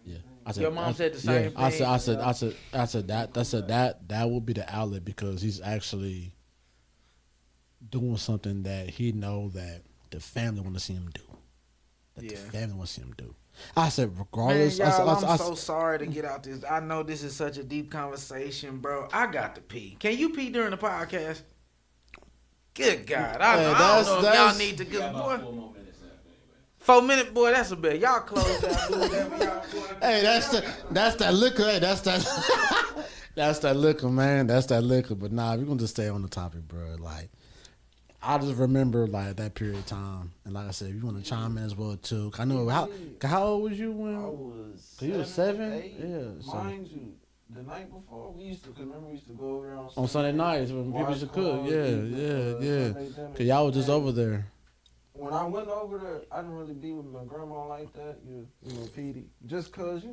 Yeah, I said. Your mom said the same thing. I said that will be the outlet because he's actually doing something that he know that the family want to see him do. The family wants to see him do. I said, regardless. Man, y'all, I'm so sorry to get out this. I know this is such a deep conversation, bro. I got to pee. Can you pee during the podcast? Good God, I don't know if y'all need to go. Boy, 4 more minutes left anyway. 4 minutes, boy. That's a bit. Y'all close that. Do whatever y'all want. Hey, that's that liquor. Hey, that's that. That's that liquor, man. That's that liquor. But nah, we're gonna just stay on the topic, bro. Like, I just remember like that period of time, and like I said, if you want to chime in as well too. I know how old was you when? I was. You was 7? 8. Yeah. So. Mind you, the night before we used to go over there On Sunday nights when people used to cook, yeah. Cause y'all was just over there. When I went over there, I didn't really be with my grandma like that. You know, Petey. Just cause she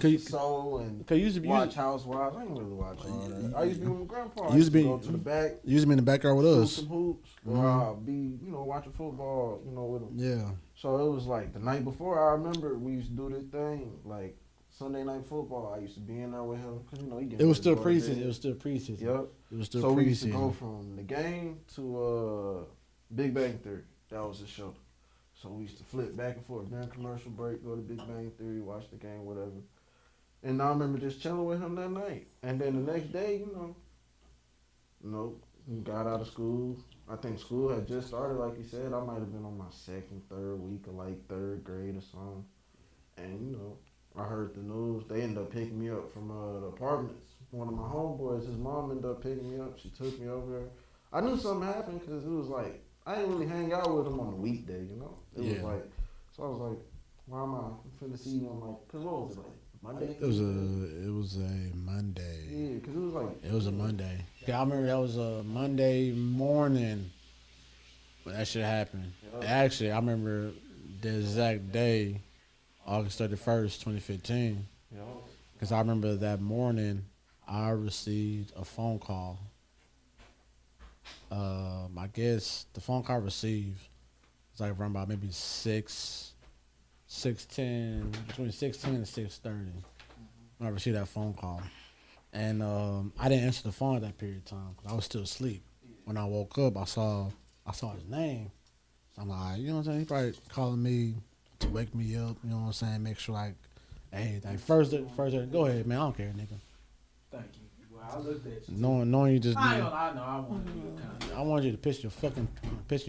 used to sew and watch Housewives. I didn't really watch all that. I used to be with my grandpa. I used to go to the back. You used to be in the backyard with shoot us. some hoops, or I'll be watching football. With them. Yeah. So it was like the night before. I remember we used to do this thing like Sunday night football. I used to be in there with him because it was still preseason. It was still preseason. Yep. It was still so preseason. we used to go from the game to Big Bang Theory. That was the show. So we used to flip back and forth during commercial break, go to Big Bang Theory, watch the game, whatever. And I remember just chilling with him that night. And then the next day, we got out of school. I think school had just started, like you said. I might have been on my second, third week of like 3rd grade or something. And, I heard the news. They ended up picking me up from the apartments. One of my homeboys, his mom ended up picking me up. She took me over there. I knew something happened because it was like, I didn't really hang out with him on a weekday, It was like, so I was like, why am I finna see you on like, cause what was it like, Monday? It was a Monday. Yeah, cause it was like. It was a Monday. Yeah, I remember that was a Monday morning when that shit happened. Yep. Actually, I remember the exact day, August 31st, 2015. Yeah. Because I remember that morning, I received a phone call. I guess the phone call I received was like around about maybe 6:10, between 6:10 and 6:30. When I received that phone call. And I didn't answer the phone at that period of time because I was still asleep. When I woke up, I saw his name. So I'm like, you know what I'm saying? He probably calling me to wake me up, you know what I'm saying? Make sure like, hey, like first, go ahead, man. I don't care, nigga. Thank you. Well, I looked at you. Knowing you just I know. I wanted you to kind of. I wanted you to piss in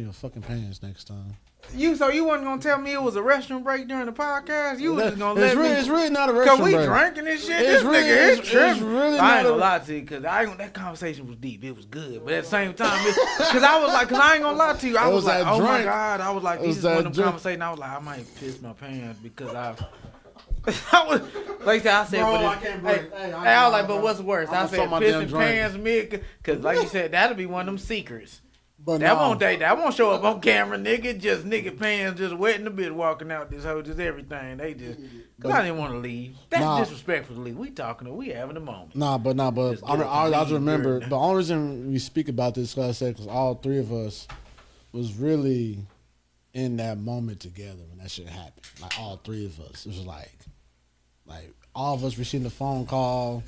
your fucking pants next time. So you wasn't gonna tell me it was a restroom break during the podcast? You was just gonna let me. It's really not a restroom Cause we break. drinking this shit. It's This really- nigga is it's tripping. really I not ain't gonna a- lie to you, cause that conversation was deep. It was good, but at the same time, cause I ain't gonna lie to you. I It was was like, that oh my drink. god. I was like, It was this is one of that them drink. conversations. I was like, I might piss my pants because I was like I said, Bro, but I can't breathe. hey, Hey, I was like, but what's worse? I'ma I throw said my damn pissing drink. pants mid, cause like you said, that'll be one of them secrets. But That no, won't that won't show up on camera, nigga. Just nigga pants just wet in the bit walking out this hoe, just everything. They just cause I didn't want to leave. That's Nah. disrespectful to leave. We having a moment. but Just get up I and just leave remember during the only reason we speak about this, like I said, because all three of us was really in that moment together when that shit happened. Like all three of us, it was like all of us received a phone call,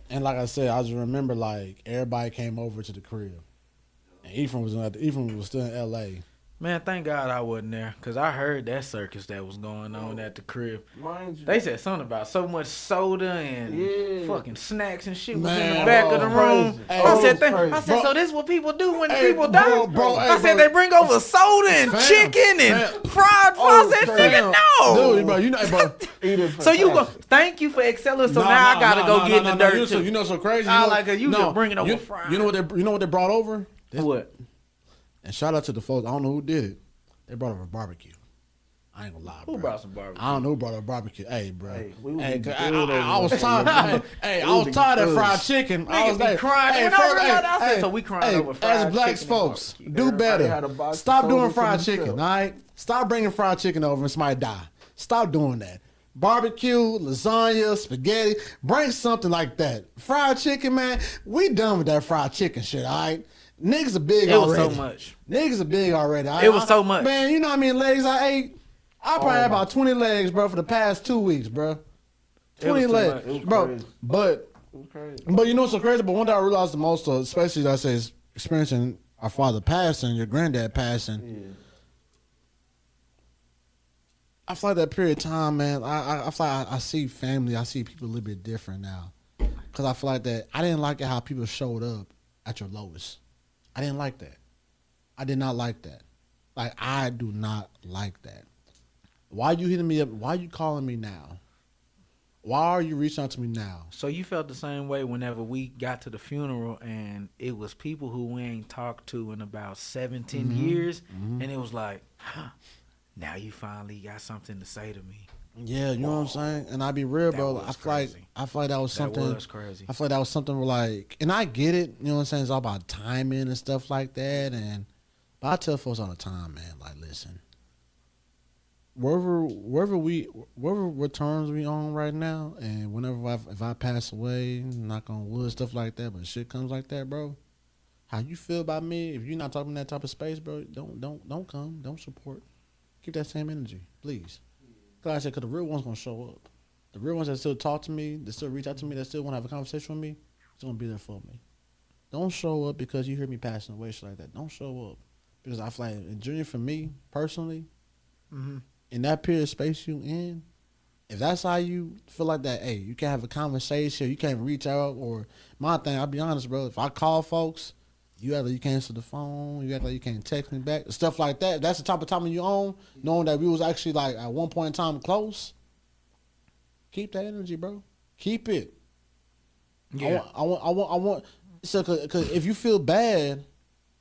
and like I said, I just remember like everybody came over to the crib, and Ephraim was still in L.A. Man, thank God I wasn't there, cause I heard that circus that was going on at the crib. Mind you, They said something about so much soda and Yeah. fucking snacks and shit was in Man, the back of the room. crazy. Hey, I said, crazy. Bro. so this is what people do when Hey, people bro, die. bro, I hey, said bro. they bring over soda and Fam, chicken and fam. fried fries. I said, nigga, no. Dude, bro, you know, bro. eat it for So you go? passion. Thank you for excelling. So now I gotta go get in the dirt too. You know, so crazy. I like it. You just bringing over you, fries. You know what they brought over? What? And shout out to the folks. I don't know who did it. They brought over barbecue. I ain't gonna lie, Who bro. brought some barbecue? I don't know who brought over barbecue. Hey, bro. Hey, we would Hey, be 'cause good I over was there. tired. Hey, I was tired of fried chicken. I was Niggas be like, crying. Hey, When I folks, realized, I said, hey, so we crying hey, over fried as blacks chicken and folks, barbecue. do Everybody had a better. box of Stop doing soda to fried themselves. chicken. All right. Stop bringing fried chicken over and somebody die. Stop doing that. Barbecue, lasagna, spaghetti. Bring something like that. Fried chicken, man. We done with that fried chicken shit. All right. Niggas are big It was already. so much. Niggas are big already. It was so much. Man, you know how many legs I ate? I probably had about 20 legs, bro, for the past 2 weeks, bro. It was 20 too legs, much. It was bro. crazy. But It was crazy. you know what's so crazy? But one thing I realized the most, especially like I say, is experiencing our father passing, your granddad passing. Yeah. I feel like that period of time, man. I feel like I see family, I see people a little bit different now, because I feel like that I didn't like it how people showed up at your lowest. I didn't like that. I did not like that. Like I do not like that. Why you hitting me up? Why you calling me now? Why are you reaching out to me now? So you felt the same way whenever we got to the funeral and it was people who we ain't talked to in about 17 years, and it was like, now you finally got something to say to me. Yeah, you know what I'm saying? And I be real, That bro. was I feel like crazy. that was something. That was crazy. I feel like that was something where like, and I get it. You know what I'm saying? It's all about timing and stuff like that. But I tell folks all the time, man. Like, listen, wherever what terms we on right now, and whenever if I pass away, knock on wood, stuff like that. But shit comes like that, bro. How you feel about me? If you're not talking that type of space, bro, don't come, don't support. Keep that same energy, please. Cause I said, cause the real ones gonna show up. The real ones that still talk to me, that still reach out to me, that still want to have a conversation with me, it's gonna be there for me. Don't show up because you hear me passing away, shit like that. Don't show up because I feel like in journey for me personally, in that period of space you in, if that's how you feel like that, hey, you can't have a conversation, you can't reach out, or my thing, I'll be honest, bro. If I call folks, you act like you can't answer the phone, you act like you can't text me back, stuff like that. If that's the type of time you on, knowing that we was actually like at one point in time close. Keep that energy, bro. Keep it. Yeah. I want. So, cause if you feel bad,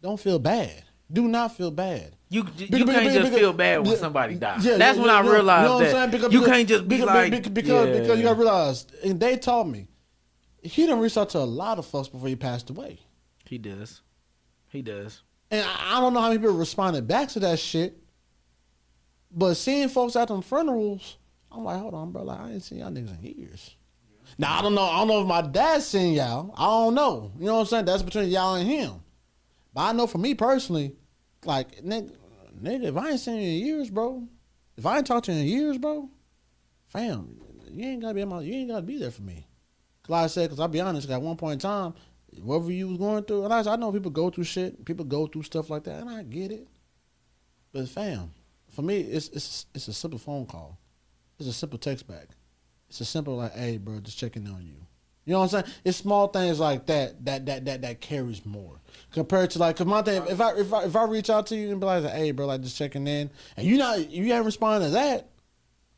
don't feel bad. Do not feel bad. You can't just feel bad when somebody dies. That's when I you realized know what I'm that saying? you can't just be like, because you gotta realize, and they taught me, he done reached out to a lot of folks before he passed away. He does. And I don't know how many people responded back to that shit, but seeing folks at them funerals, I'm like, hold on, bro, like I ain't seen y'all niggas in years. Now I don't know if my dad seen y'all. I don't know. You know what I'm saying? That's between y'all and him. But I know for me personally, like nigga, if I ain't seen you in years, bro, if I ain't talked to you in years, bro, fam, you ain't gotta be there for me. Like I said, cause I'll be honest, at one point in time, whatever you was going through, and I know people go through shit, people go through stuff like that, and I get it. But fam, for me, it's a simple phone call. It's a simple text back. It's a simple like, hey, bro, just checking on you. You know what I'm saying? It's small things like that carries more compared to like, cause my thing, if I reach out to you and be like, hey, bro, like just checking in, and you haven't responded to that,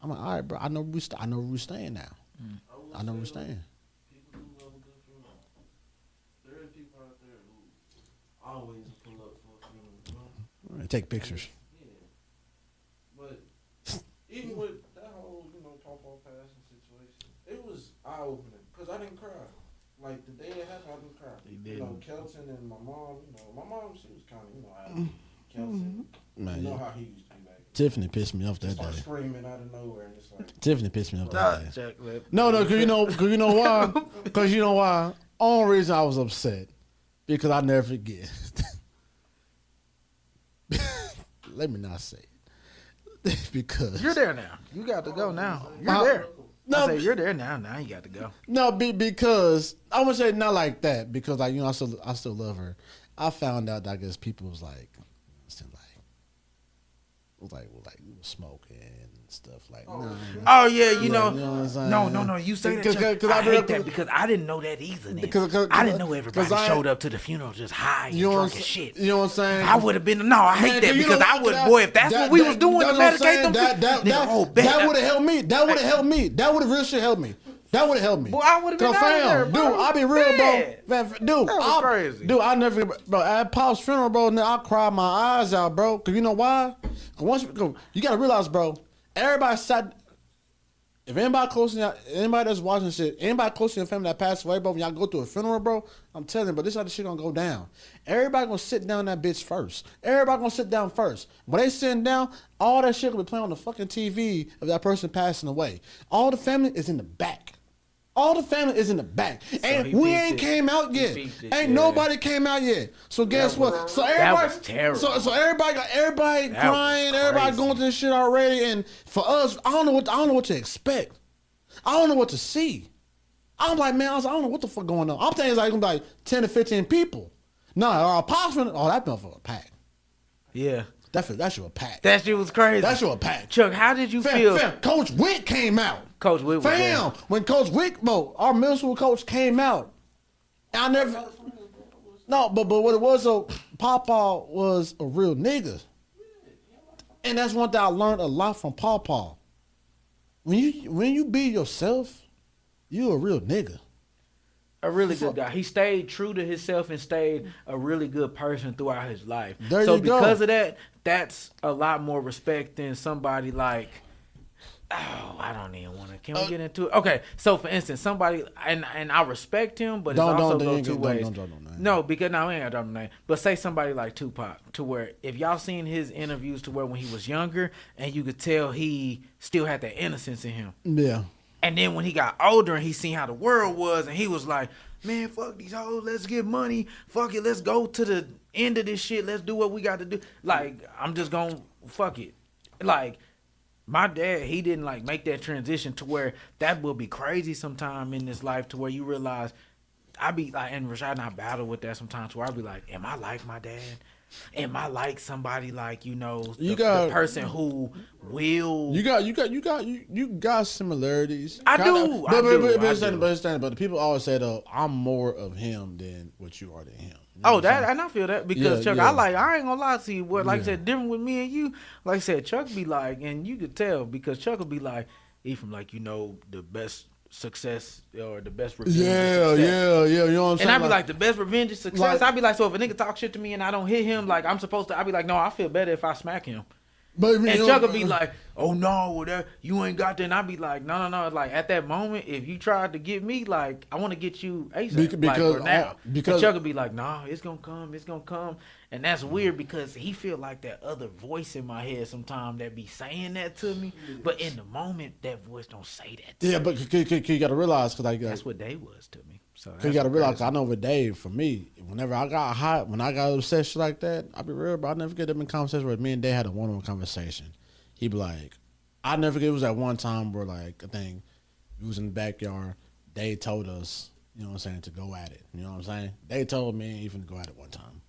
I'm like, all right, bro, I know where we staying now. I know where we staying. People do love a good funeral. There are people out there who always pull up for a funeral. You know? All right, take pictures. Yeah. But even with that whole, Papa passing situation, it was eye opening because I didn't cry. Like the day it happened, I do cry. He You did. know, Kelton and my mom. You know, my mom, she was kind of, you know, out. Kelton. Man, You know how he used to be back. Tiffany pissed me off that Just start day. screaming out of nowhere, and it's like, Tiffany pissed me off that day. Chocolate. No, cause you know why? Cause you know why? Only reason I was upset because I never forget. Let me not say it because You're there now. You got to go now. You're Uh, there. no, I say you're there now. Now you got to go. no, because I would say not like that because like I still love her. I found out that I guess people was still like we was smoking and stuff like. Nah, Oh yeah, you you know. know what I'm saying? No. You say that. Chuck. I hate that because I didn't know that either. Then. I didn't know everybody showed up to the funeral just high and drunk as shit. You know what I'm saying? I would have been I hate that because I would, boy. If that's what we was doing to medicate them, that would have helped me. That would have helped me. That would have real shit helped me. That would have helped me. Boy, I would have been out of there, bro. Dude, I'll be real, Yeah. bro. Man, dude, That was crazy. Dude, I never, bro. At Pop's funeral, bro, I cried my eyes out, bro. Cause you know why? Cause you gotta realize, bro. Everybody sat. If anybody close to y'all, anybody that's watching shit, anybody close to your family that passed away, bro, when y'all go to a funeral, bro, I'm telling you, but this how the shit gonna go down. Everybody gonna sit down that bitch first. Everybody gonna sit down first. When they sitting down, all that shit gonna be playing on the fucking TV of that person passing away. All the family is in the back. All the family is in the back. And we ain't came out yet. Ain't nobody came out yet. So guess what? So everybody was terrible. So everybody That crying, was everybody crazy. going through this shit already. And for us, I don't know what to expect. I don't know what to see. I'm like, man, I don't know what the fuck going on. I'm thinking it's like gonna be like 10 to 15 people. Nah, our pops, that motherfucker packed. Yeah, That shit was packed. that shit was crazy. That shit was packed. Chuck, how did you feel? Coach Wick came out. Coach Whit was there. Fam, when Coach Wick, bro, our middle school coach came out, I never. No, but what it was, so Pawpaw was a real nigga, and that's one thing I learned a lot from Pawpaw. When you be yourself, you a real nigga. A really good guy. He stayed true to himself and stayed a really good person throughout his life. There so you go. because of that, that's a lot more respect than somebody like. Oh, I don't even want to. Can we get into it? Okay, so for instance, somebody and I respect him, but it's also go two ways. Don't drop no name. No, because no, we ain't gonna drop no name. But say somebody like Tupac, to where if y'all seen his interviews, to where when he was younger, and you could tell he still had that innocence in him. Yeah. And then when he got older and he seen how the world was, and he was like, man, fuck these hoes, let's get money. Fuck it, let's go to the end of this shit. Let's do what we got to do. Like, I'm just gonna fuck it. Like, my dad, he didn't like make that transition to where that will be crazy sometime in this life to where you realize I be like, and Rashad and I battle with that sometimes where I be like, am I like my dad? Am I like somebody like, the person who will? You got similarities. I do. But the people always say though, I'm more of him than what you are to him. You know what I'm saying? And I feel that because Yeah, Chuck, yeah. I ain't gonna lie to you. What, like I Yeah. said, different with me and you. Like I said, Chuck be like, and you could tell because Chuck will be like, Ephraim, like, the best success or the best revenge. Yeah. You know what I'm saying? And I be like, the best revenge is success. like- I be like, so if a nigga talk shit to me and I don't hit him, like I'm supposed to, I be like, no, I feel better if I smack him. but, And Chuck will be like, oh no, well, that, you ain't got that. And I be like, no. Like at that moment, if you tried to get me, like I want to get you ASAP, because- or now. because- And Chuck will be like, nah, it's gonna come. And that's weird because he feel like that other voice in my head sometimes that be saying that to me, but in the moment that voice don't say that. yeah, but you got to realize because That's what Dave was to me. So you got to realize, 'cause I know with Dave, for me, whenever I got hot, when I got upset shit like that, I be real, but I never get them in conversation where me and Dave had a one-on-one conversation. He be like, I never forget, it was that one time where like, I think we was in the backyard, Dave told us, you know what I'm saying, to go at it. You know what I'm saying? They told me and Ethan to go at it one time.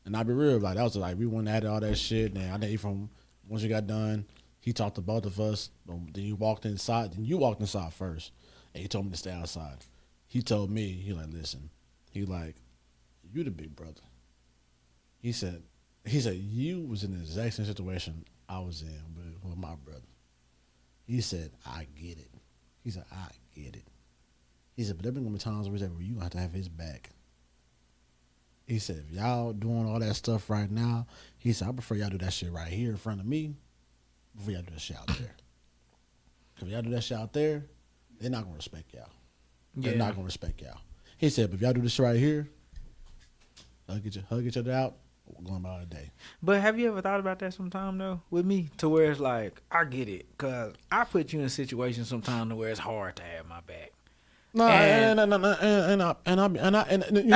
And I be real, like, that was like, we went at it, all that shit, and I think Ethan, once you got done, he talked to both of us, but then you walked inside first, and he told me to stay outside. He told me, he like, listen, he like, you the big brother. He said, you was in the exact same situation I was in with my brother. He said, I get it. He said, I get it. He said, but there been gonna be times where you gonna have to have his back. He said, if y'all doing all that stuff right now, he said, I prefer y'all do that shit right here in front of me before y'all do that shit out there. If y'all do that shit out there, they're not gonna respect y'all. They're not gonna respect y'all. He said, but if y'all do this right here, hug each other out, we're going about a day. But have you ever thought about that sometime though with me, to where it's like I get it, cause I put you in a situation sometime to where it's hard to have my back. No, And- you know,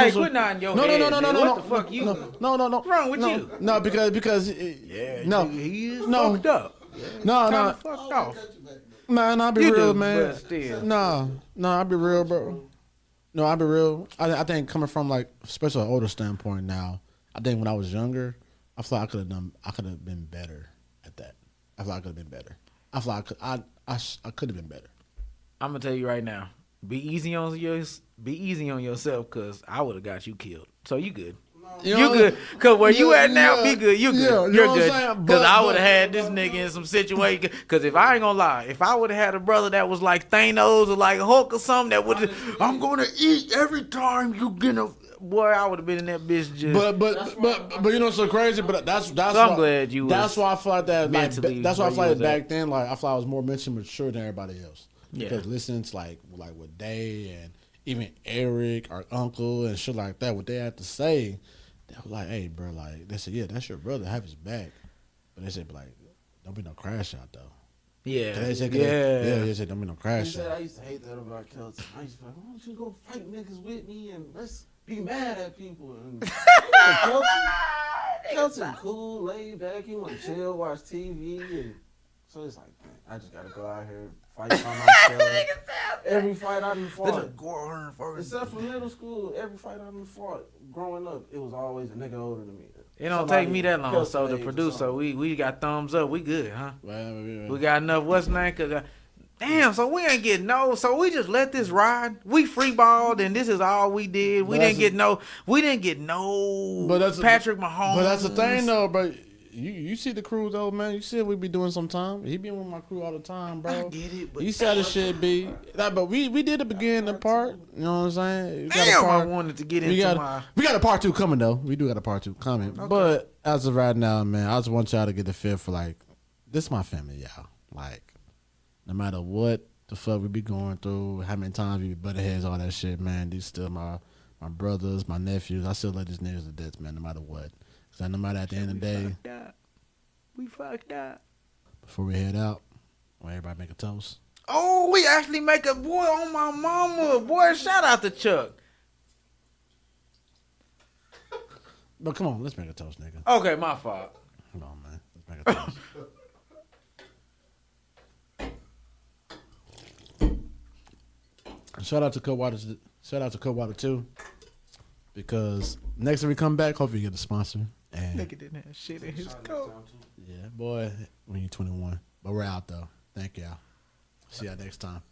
Hey, so- quit nodding your no, head. no, no, no, nigga. no, What no, the fuck you? no, What's wrong with you? No, because no, he is no. fucked up. no, Kinda no, fucked off. I'll be You real, do, man. but still. No, I'll be real, bro. No, I'll be real. I think coming from like, especially an older standpoint now, I think when I was younger, I feel like I could have been better at that. I feel like I could have been better. I feel like I could have been better. I'm gonna tell you right now. Be easy on yourself, cause I would have got you killed. So you good. You You know, good. Cause where you yeah, at now, yeah, be good. You good. yeah, you know You're what I'm good. saying? Cause But- I would but- have had this nigga in some situation. Cause if I ain't gonna lie, if I would have had a brother that was like Thanos or like Hulk or something, that would I'm gonna eat every time you get a boy, I would have been in that bitch just. But you know what's so crazy? But that's So why, I'm glad you That's was why I feel like that. Like, mentally that's why I where feel you like was back at. then, like I feel like I was more mentally mature than everybody else. Yeah. Because listening to like with Day and even Eric, our uncle, and shit like that, what they had to say, they were like, "Hey, bro, like they said, yeah, that's your brother, have his back." But they said, "But like, don't be no crash out though." Yeah. They said, Yeah. they said, don't be no He crash said, out. I used to hate that about Kelton. I used to be like, why don't you go fight niggas with me and let's be mad at people? And Kelton cool, laid back. He want to chill, watch TV. And so it's like, man, I just got to go out here, fight by myself. Every fight I done fought. Go on first. Except for middle school, every fight I done fought growing up, it was always a nigga older than me. It don't Somebody take me that long. Kelton So the age or producer, something. we got thumbs up. We good, huh? Well, We got enough. What's name? Cause damn. So we ain't getting no. So we just let this ride. We free balled, and this is all we did. We But didn't get no. We didn't get no. But that's Patrick Mahomes. But that's the thing though, bro. You see the crew though, man. You see what we be doing sometime. He be with my crew all the time, bro. I get it, but You said it should be. Like, but we did the beginning part. You know what I'm saying? We got a damn, I part- wanted to get we into got my. we got a part 2 coming though. We do got a part 2 coming. But as of right now, man, I just want y'all to get the feel for like, this is my family, y'all. Like, no matter what the fuck we be going through, how many times we be butting heads, all that shit, man. These still my brothers, my nephews. I still love these niggas to death, man. No matter what. Cause no matter at the end of the day. We fucked up. Before we head out, want everybody make a toast. Oh, we actually make a boy on my mama. Boy, shout out to Chuck. But come on, let's make a toast, nigga. Okay, my fault. Come on, man. Let's make a toast. Shout out to Coldwater. Shout out to Coldwater too, because next time we come back, hopefully you get a sponsor. And Nigga didn't have shit in his coat. yeah, boy, when you're 21. But we're out though. Thank y'all. See y'all next time.